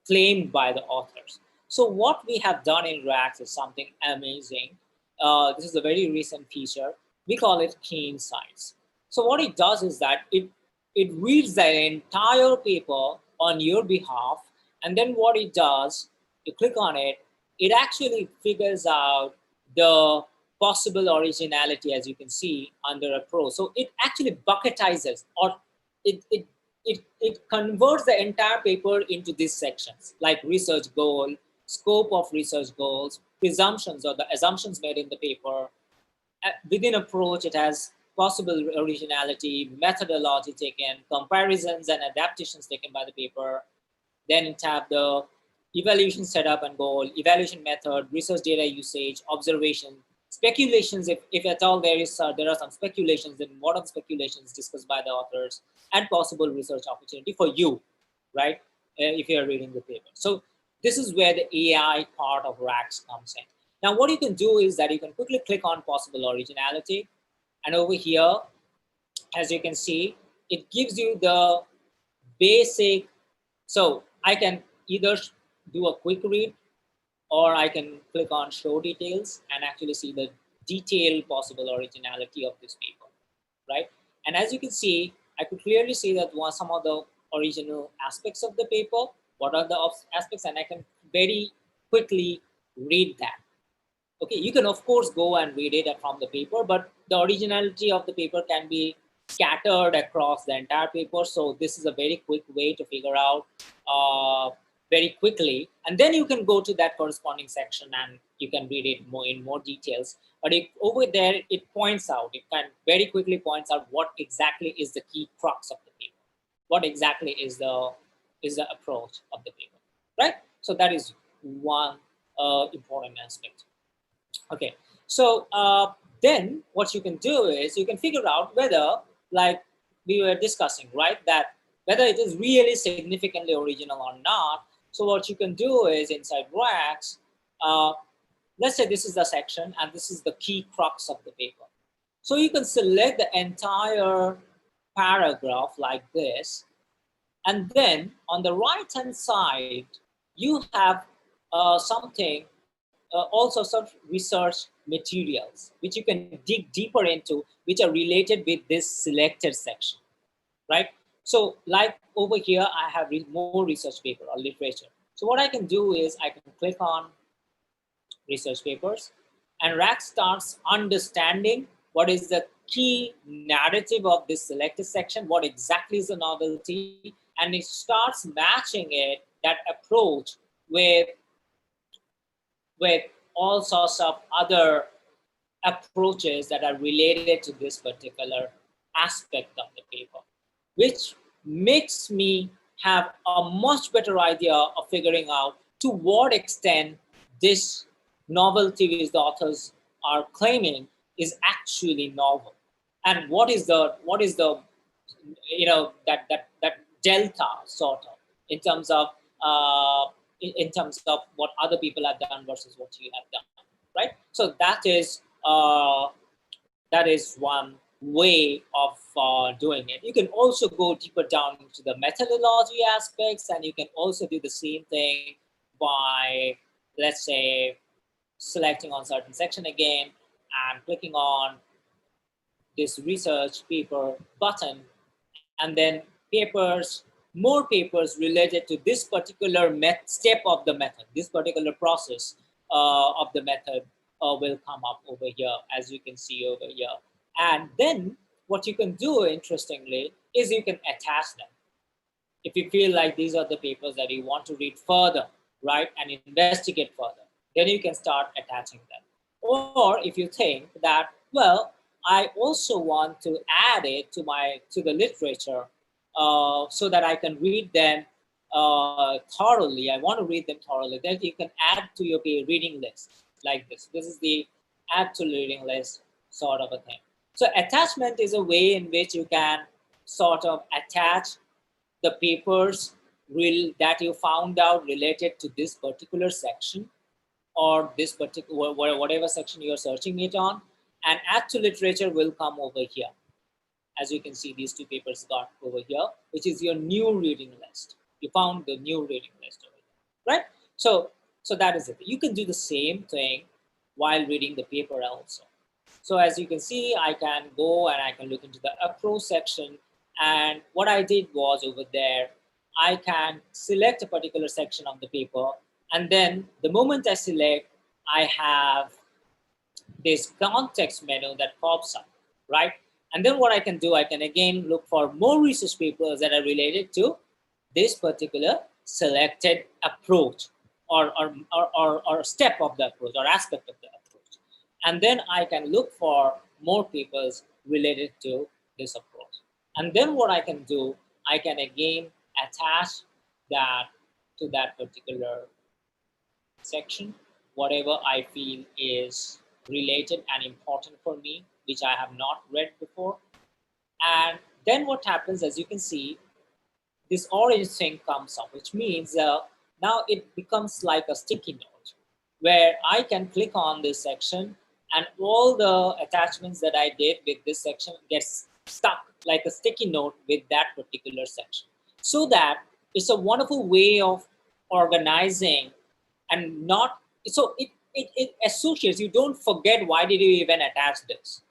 claimed by the authors? So what we have done in Rax is something amazing. This is a very recent feature. We call it key insights. So what it does is that it reads the entire paper on your behalf, and then what it does, you click on it, it actually figures out the possible originality, as you can see under a pro. So it actually bucketizes, or it converts the entire paper into these sections, like research goal, scope of research goals, presumptions or the assumptions made in the paper. Within approach, it has possible originality, methodology taken, comparisons and adaptations taken by the paper. Then it have the evaluation setup and goal, evaluation method, research data usage, observation, speculations, if at all there are some speculations, then what are the speculations discussed by the authors, and possible research opportunity for you, right? If you are reading the paper. So this is where the AI part of Rax comes in. Now, what you can do is that you can quickly click on possible originality, and over here, as you can see, it gives you the basic. So I can either do a quick read, or I can click on show details and actually see the detailed possible originality of this paper, right? And as you can see, I could clearly see that some of the original aspects of the paper, what are the aspects, and I can very quickly read that. Okay, you can of course go and read it from the paper, but the originality of the paper can be scattered across the entire paper. So this is a very quick way to figure out very quickly, and then you can go to that corresponding section and you can read it more in more details. But over there, it points out, it can very quickly points out what exactly is the key crux of the paper, what exactly is the approach of the paper, right? So that is one important aspect. Okay, so then what you can do is you can figure out whether, like we were discussing, right, that whether it is really significantly original or not. So what you can do is inside Rax, let's say this is the section and this is the key crux of the paper. So you can select the entire paragraph like this, and then on the right hand side, you have something, also some research materials, which you can dig deeper into, which are related with this selected section, right? So like over here, I have more research paper or literature. So what I can do is I can click on research papers, and Rack starts understanding what is the key narrative of this selected section, what exactly is the novelty, and it starts matching it, that approach, with with all sorts of other approaches that are related to this particular aspect of the paper, which makes me have a much better idea of figuring out to what extent this novelty which the authors are claiming is actually novel, and what is the that delta sort of in terms of uh, in terms of what other people have done versus what you have done, right? So that is one way of doing it. You can also go deeper down into the methodology aspects, and you can also do the same thing by, let's say, selecting on certain section again and clicking on this research paper button, and then papers, more papers related to this particular step of the method, this particular process of the method will come up over here, as you can see over here. And then what you can do, interestingly, is you can attach them. If you feel like these are the papers that you want to read further, right, and investigate further, then you can start attaching them. Or if you think that, well, I also want to add it to the literature, so that I can read them thoroughly. I want to read them thoroughly. Then you can add to your reading list like this. This is the add to reading list sort of a thing. So attachment is a way in which you can sort of attach the papers that you found out related to this particular section, or this particular whatever section you're searching it on, and add to literature will come over here. As you can see, these two papers got over here, which is your new reading list. You found the new reading list over here, right? So that is it. You can do the same thing while reading the paper also. So as you can see, I can go and I can look into the approach section. And what I did was over there, I can select a particular section of the paper. And then the moment I select, I have this context menu that pops up, right? And then what I can do, I can again look for more research papers that are related to this particular selected approach or step of the approach or aspect of the approach. And then I can look for more papers related to this approach. And then what I can do, I can again attach that to that particular section, whatever I feel is related and important for me, which I have not read before. And then what happens, as you can see, this orange thing comes up, which means now it becomes like a sticky note where I can click on this section and all the attachments that I did with this section gets stuck like a sticky note with that particular section. So that it's a wonderful way of organizing and not, so it associates, you don't forget why did you even attach this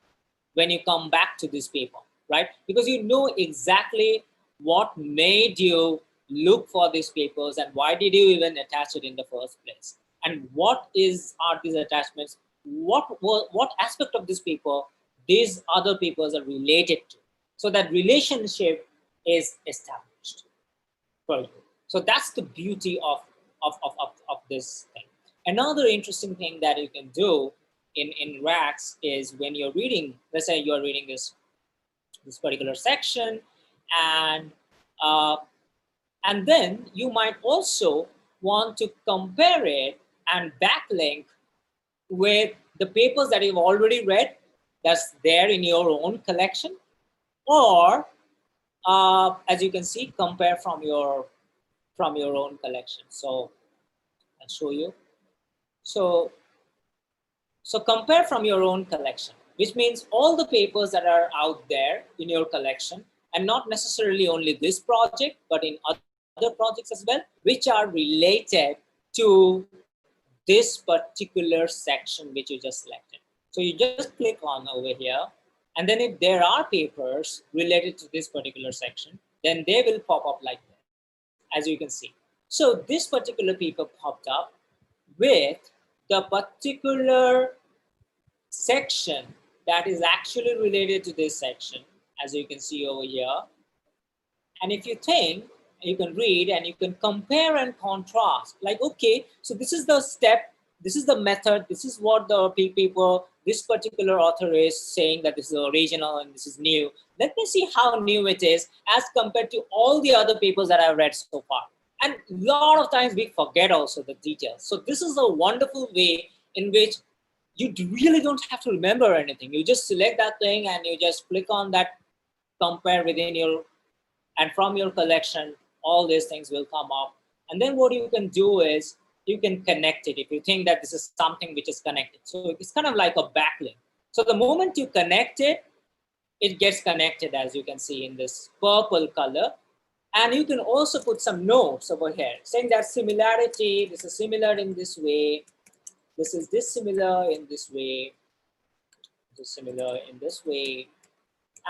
when you come back to this paper, right? Because you know exactly what made you look for these papers and why did you even attach it in the first place, and what are these attachments, what aspect of this paper these other papers are related to, so that relationship is established for you. So that's the beauty of this thing. Another interesting thing that you can do in Rax is when you're reading, let's say you're reading this particular section, and uh, and then you might also want to compare it and backlink with the papers that you've already read that's there in your own collection, or as you can see, compare from your own collection. So I'll show you. So compare from your own collection, which means all the papers that are out there in your collection, and not necessarily only this project, but in other projects as well, which are related to this particular section which you just selected. So you just click on over here, and then if there are papers related to this particular section, then they will pop up like this, as you can see. So this particular paper popped up with the particular section that is actually related to this section, as you can see over here. And if you think, you can read and you can compare and contrast, like, okay, so this is the step, this is the method, this is what the people, this particular author is saying that this is original and this is new. Let me see how new it is as compared to all the other papers that I've read so far. And a lot of times we forget also the details. So this is a wonderful way in which you really don't have to remember anything. You just select that thing and you just click on that, compare within your, and from your collection, all these things will come up. And then what you can do is you can connect it if you think that this is something which is connected. So it's kind of like a backlink. So the moment you connect it, it gets connected, as you can see in this purple color. And you can also put some notes over here saying that similarity, this is similar in this way, this is dissimilar in this way, dissimilar in this way,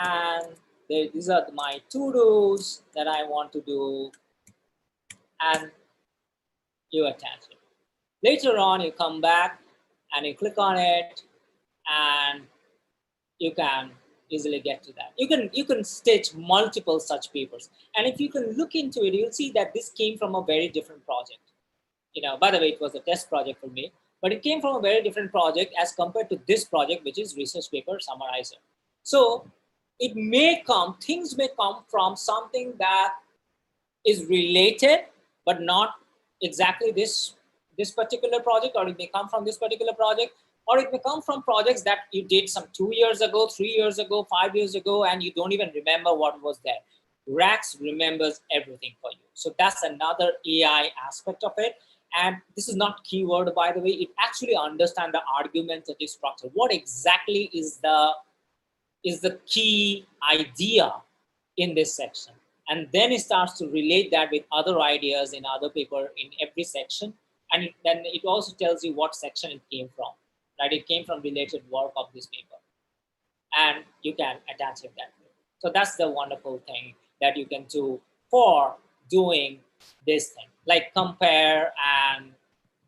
and these are my to-dos that I want to do, and you attach it. Later on, you come back and you click on it, and you can easily get to that. You can stitch multiple such papers, and if you can look into it, you'll see that this came from a very different project. You know, by the way, it was a test project for me, but it came from a very different project as compared to this project, which is research paper summarizer. So it may come, things may come from something that is related, but not exactly this particular project, or it may come from this particular project, or it may come from projects that you did some 2 years ago, 3 years ago, 5 years ago, and you don't even remember what was there. Rax remembers everything for you. So that's another AI aspect of it. And this is not keyword, by the way. It actually understands the argumentative structure. What exactly is the is the key idea in this section. And then it starts to relate that with other ideas in other paper in every section. And then it also tells you what section it came from, right? It came from related work of this paper, and you can attach it that way. So that's the wonderful thing that you can do for doing this thing, like compare. And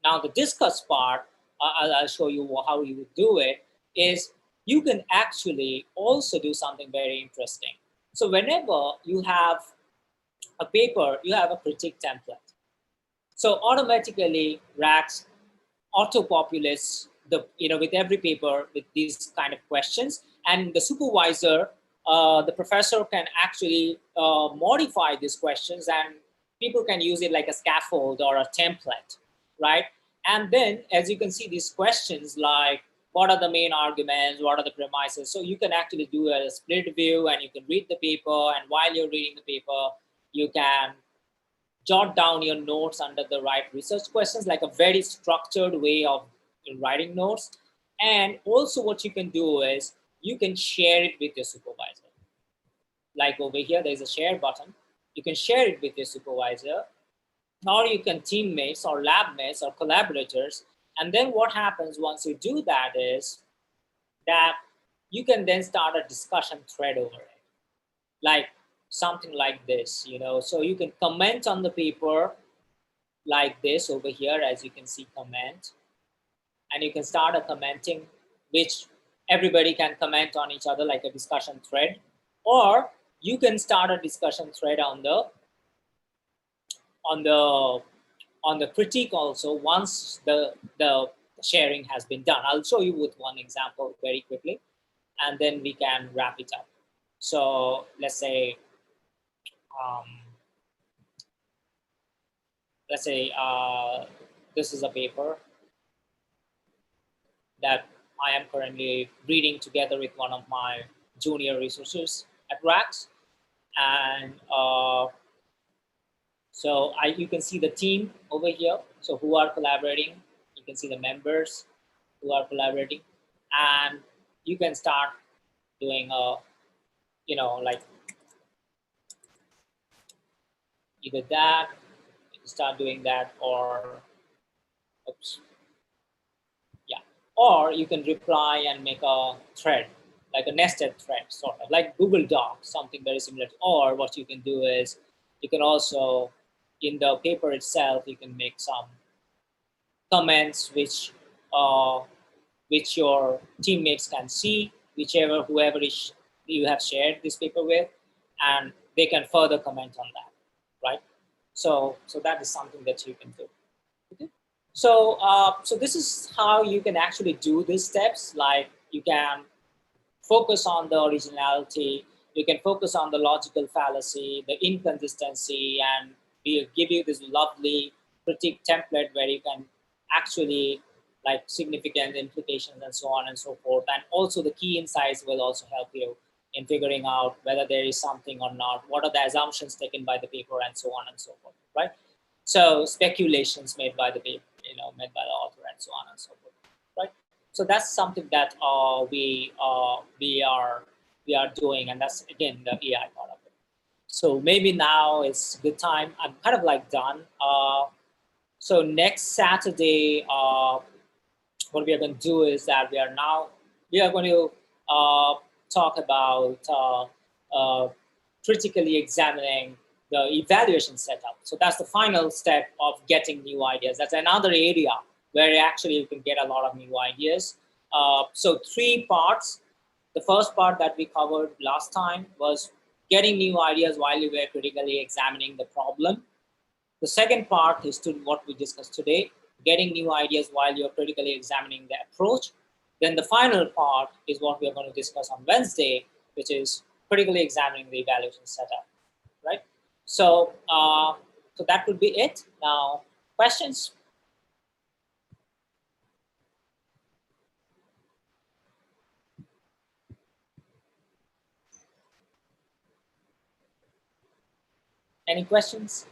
now the discuss part, I'll show you how you would do it, is you can actually also do something very interesting. So whenever you have a paper, you have a critique template. So automatically Rax auto-populates the, with every paper with these kind of questions, and the supervisor, the professor can actually modify these questions, and people can use it like a scaffold or a template, right? And then, as you can see, these questions like, what are the main arguments, what are the premises, so you can actually do a split view, and you can read the paper, and while you're reading the paper, you can jot down your notes under the right research questions, like a very structured way of writing notes. And also what you can do is you can share it with your supervisor. Like over here, there's a share button. You can share it with your supervisor, or you can teammates or lab mates or collaborators. And then what happens once you do that is that you can then start a discussion thread over it, like something like this, so you can comment on the paper like this over here, as you can see, comment, and you can start a commenting, which everybody can comment on each other like a discussion thread, or you can start a discussion thread on the on the critique also once the sharing has been done. I'll show you with one example very quickly, and then we can wrap it up. So um, let's say this is a paper that I am currently reading together with one of my junior researchers at Rax. And so you can see the team over here. So who are collaborating? You can see the members who are collaborating, and you can start doing like either that. You can start doing that, or oops, yeah, or you can reply and make a thread, like a nested thread, sort of like Google Docs, something very similar. Or what you can do is you can also, in the paper itself, you can make some comments uh, which your teammates can see, whoever is you have shared this paper with, and they can further comment on that, right? So that is something that you can do. Okay. So this is how you can actually do these steps. Like you can focus on the originality, you can focus on the logical fallacy, the inconsistency, and we give you this lovely critique template where you can actually like significant implications and so on and so forth. And also the key insights will also help you in figuring out whether there is something or not, what are the assumptions taken by the paper, and so on and so forth, right? So speculations made by the paper, made by the author, and so on and so forth, right? So that's something that we are doing, and that's again the AI part of it. So maybe now it's good time. I'm kind of like done. So next Saturday, what we are going to do is that we are going to talk about critically examining the evaluation setup. So that's the final step of getting new ideas. That's another area where actually you can get a lot of new ideas. So 3 parts. The first part that we covered last time was getting new ideas while you were critically examining the problem. The second part is to what we discussed today, getting new ideas while you're critically examining the approach. Then the final part is what we are going to discuss on Wednesday, which is critically examining the evaluation setup, right? So that would be it. Now, questions? Any questions?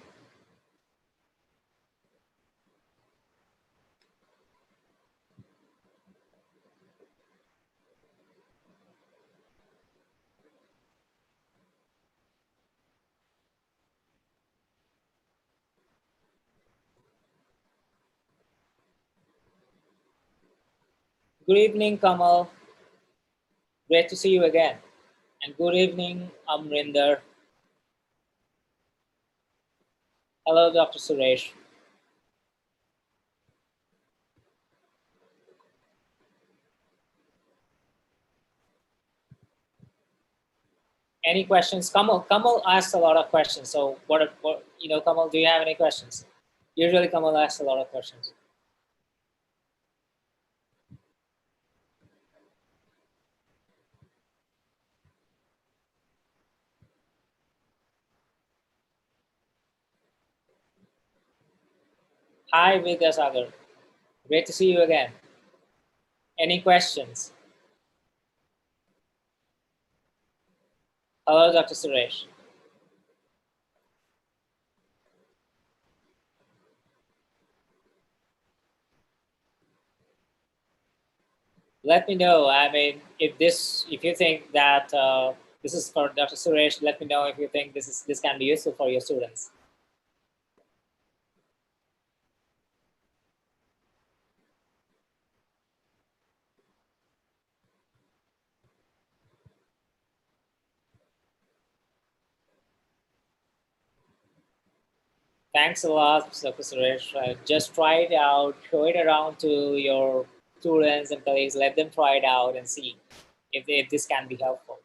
Good evening, Kamal. Great to see you again. And good evening, Amrinder. Hello, Dr. Suresh. Any questions? Kamal asked a lot of questions. So what Kamal, do you have any questions? Usually Kamal asks a lot of questions. Hi, Vidyasagar. Great to see you again. Any questions? Hello, Dr. Suresh. Let me know. I mean, if you think that this is for Dr. Suresh, let me know if you think this can be useful for your students. Thanks a lot, Dr. Suresh. Just try it out, show it around to your students and colleagues. Let them try it out and see if this can be helpful.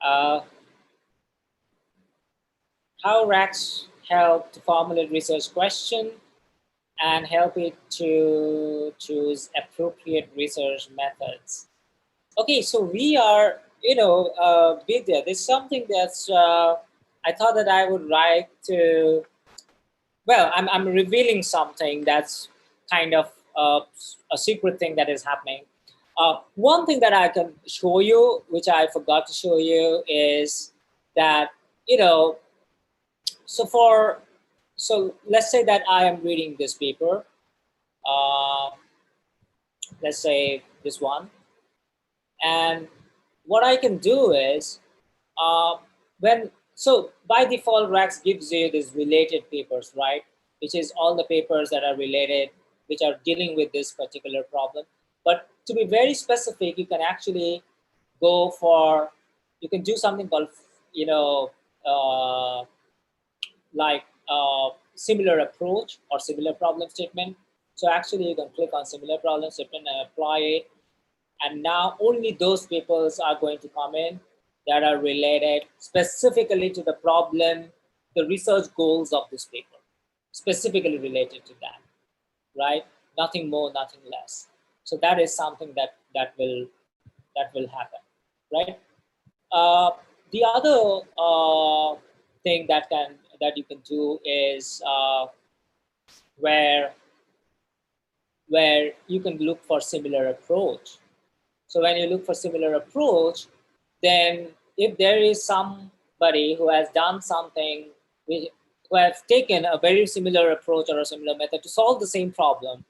Uh, how Rax help to formulate research question and help it to choose appropriate research methods. Okay, so we are, Vidya, there's something that's, I thought that I would like to, well, I'm revealing something that's kind of a secret thing that is happening. One thing that I can show you, which I forgot to show you, is that, you know, so for, so let's say that I am reading this paper, uh, let's say this one, and what I can do is when so by default Rax gives you these related papers, right, which is all the papers that are related, which are dealing with this particular problem. But to be very specific, you can actually go for, you can do something called, you know uh, like similar approach or similar problem statement. So actually you can click on similar problem statement and apply it, and now only those papers are going to come in that are related specifically to the problem, the research goals of this paper, specifically related to that, right? Nothing more, nothing less. So that is something that will happen, right? uh, the other thing that you can do is where you can look for similar approach. So when you look for similar approach, then if there is somebody who has done something, who has taken a very similar approach or a similar method to solve the same problem,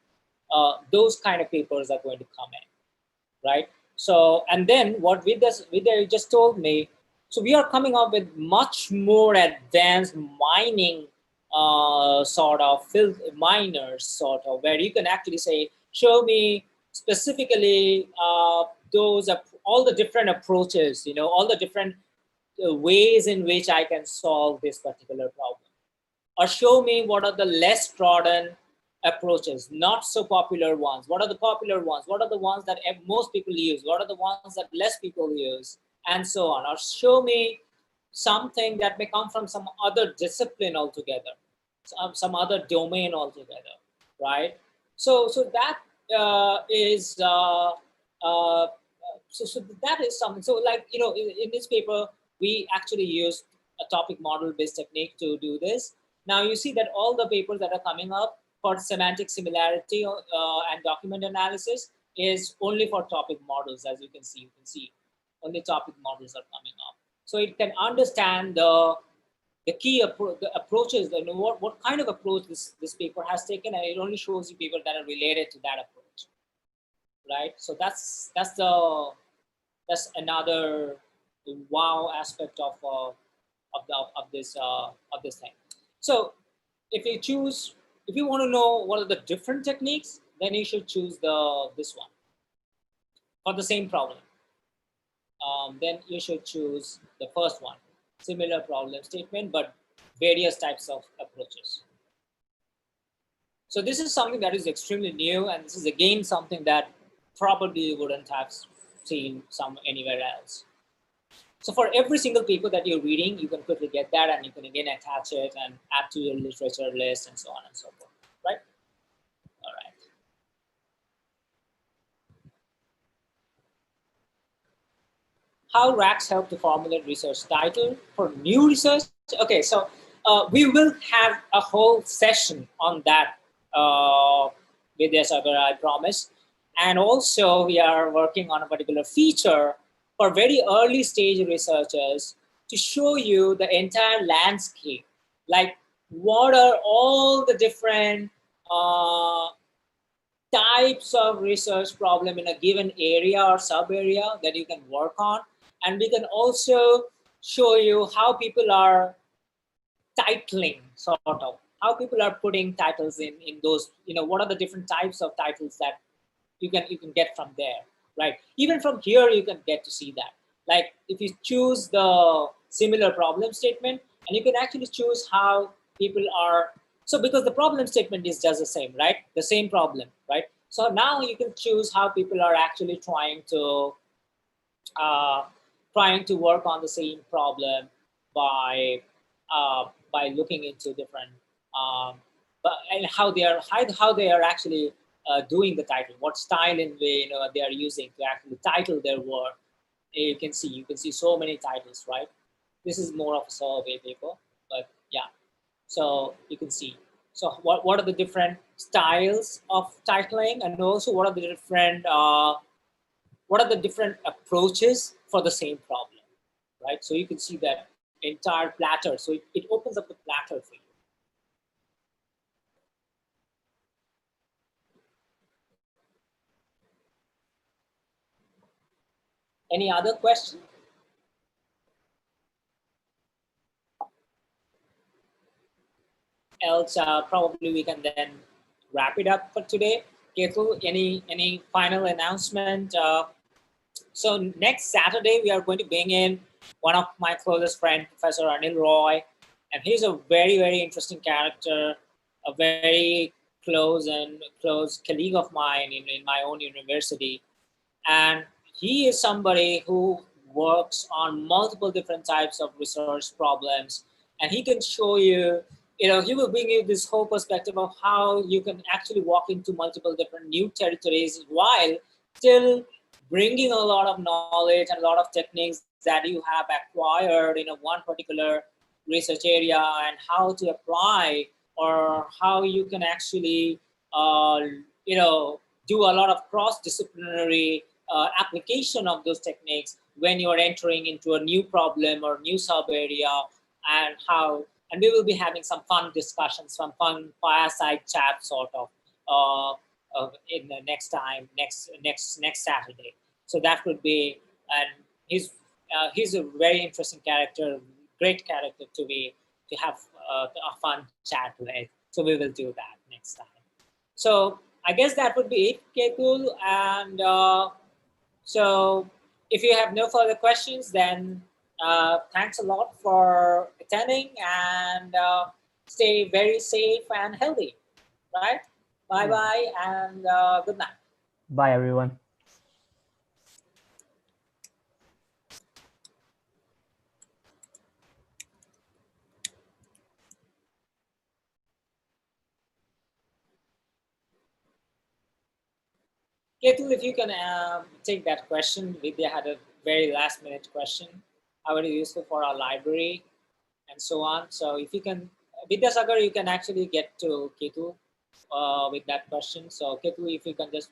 those kind of papers are going to come in, right? So, and then what Vidya just told me, so we are coming up with much more advanced mining sort of miners, sort of, where you can actually say, show me specifically all the different approaches, all the different ways in which I can solve this particular problem, or show me what are the less trodden approaches, not so popular ones. What are the popular ones? What are the ones that most people use? What are the ones that less people use? And so on. Or show me something that may come from some other discipline altogether, some other domain altogether, right? So that is so that is something. So like in this paper, we actually used a topic model based technique to do this. Now you see that all the papers that are coming up for semantic similarity and document analysis, is only for topic models. As you can see only topic models are coming up. So it can understand the key the approaches, what kind of approach this paper has taken, and it only shows you people that are related to that approach, right? So that's another wow aspect of this thing. So if you want to know what are the different techniques, then you should choose this one for the same problem. Then you should choose the first one, similar problem statement, but various types of approaches. So this is something that is extremely new, and this is again something that probably wouldn't have seen anywhere else. So for every single paper that you're reading, you can quickly get that, and you can again attach it and add to your literature list and so on and so forth, right? All right. How racks help to formulate research title for new research? Okay, so we will have a whole session on that with Sagar, I promise. And also we are working on a particular feature for very early stage researchers to show you the entire landscape, like what are all the different types of research problem in a given area or sub area that you can work on. And we can also show you how people are titling, sort of how people are putting titles in those, what are the different types of titles that you can get from there, right? Even from here you can get to see that. Like if you choose the similar problem statement, and you can actually choose how people are, so because the problem statement is just the same, right? The same problem, right? So now you can choose how people are actually uh, trying to work on the same problem by looking into different and how they are actually doing the title, what style and way they are using to actually title their work. You can see so many titles, right? This is more of a survey paper, but yeah. So you can see. So what are the different styles of titling, and also what are the different approaches for the same problem, right? So you can see that entire platter. So it opens up the platter for you. Any other question? Else, probably we can then wrap it up for today. Ketu, any final announcement? So next Saturday we are going to bring in one of my closest friends, Professor Anil Roy, and he's a very interesting character, a very close colleague of mine in my own university. And he is somebody who works on multiple different types of research problems, and he can show you, he will bring you this whole perspective of how you can actually walk into multiple different new territories while still bringing a lot of knowledge and a lot of techniques that you have acquired in a one particular research area, and how to apply, or how you can actually do a lot of cross-disciplinary application of those techniques when you're entering into a new problem or new sub area. And we will be having some fun discussions, some fun fireside chat sort of in the next Saturday. So that would be, and he's a very interesting character, great character to have a fun chat with. So we will do that next time. So I guess that would be it, Ketul. And so if you have no further questions, then thanks a lot for attending, and stay very safe and healthy, right? Bye-bye, and good night. Bye, everyone. Ketul, if you can take that question, Vidya had a very last minute question, how very useful for our library and so on. So if you can, Vidya Sagar, you can actually get to Ketu with that question. So Ketu, if you can just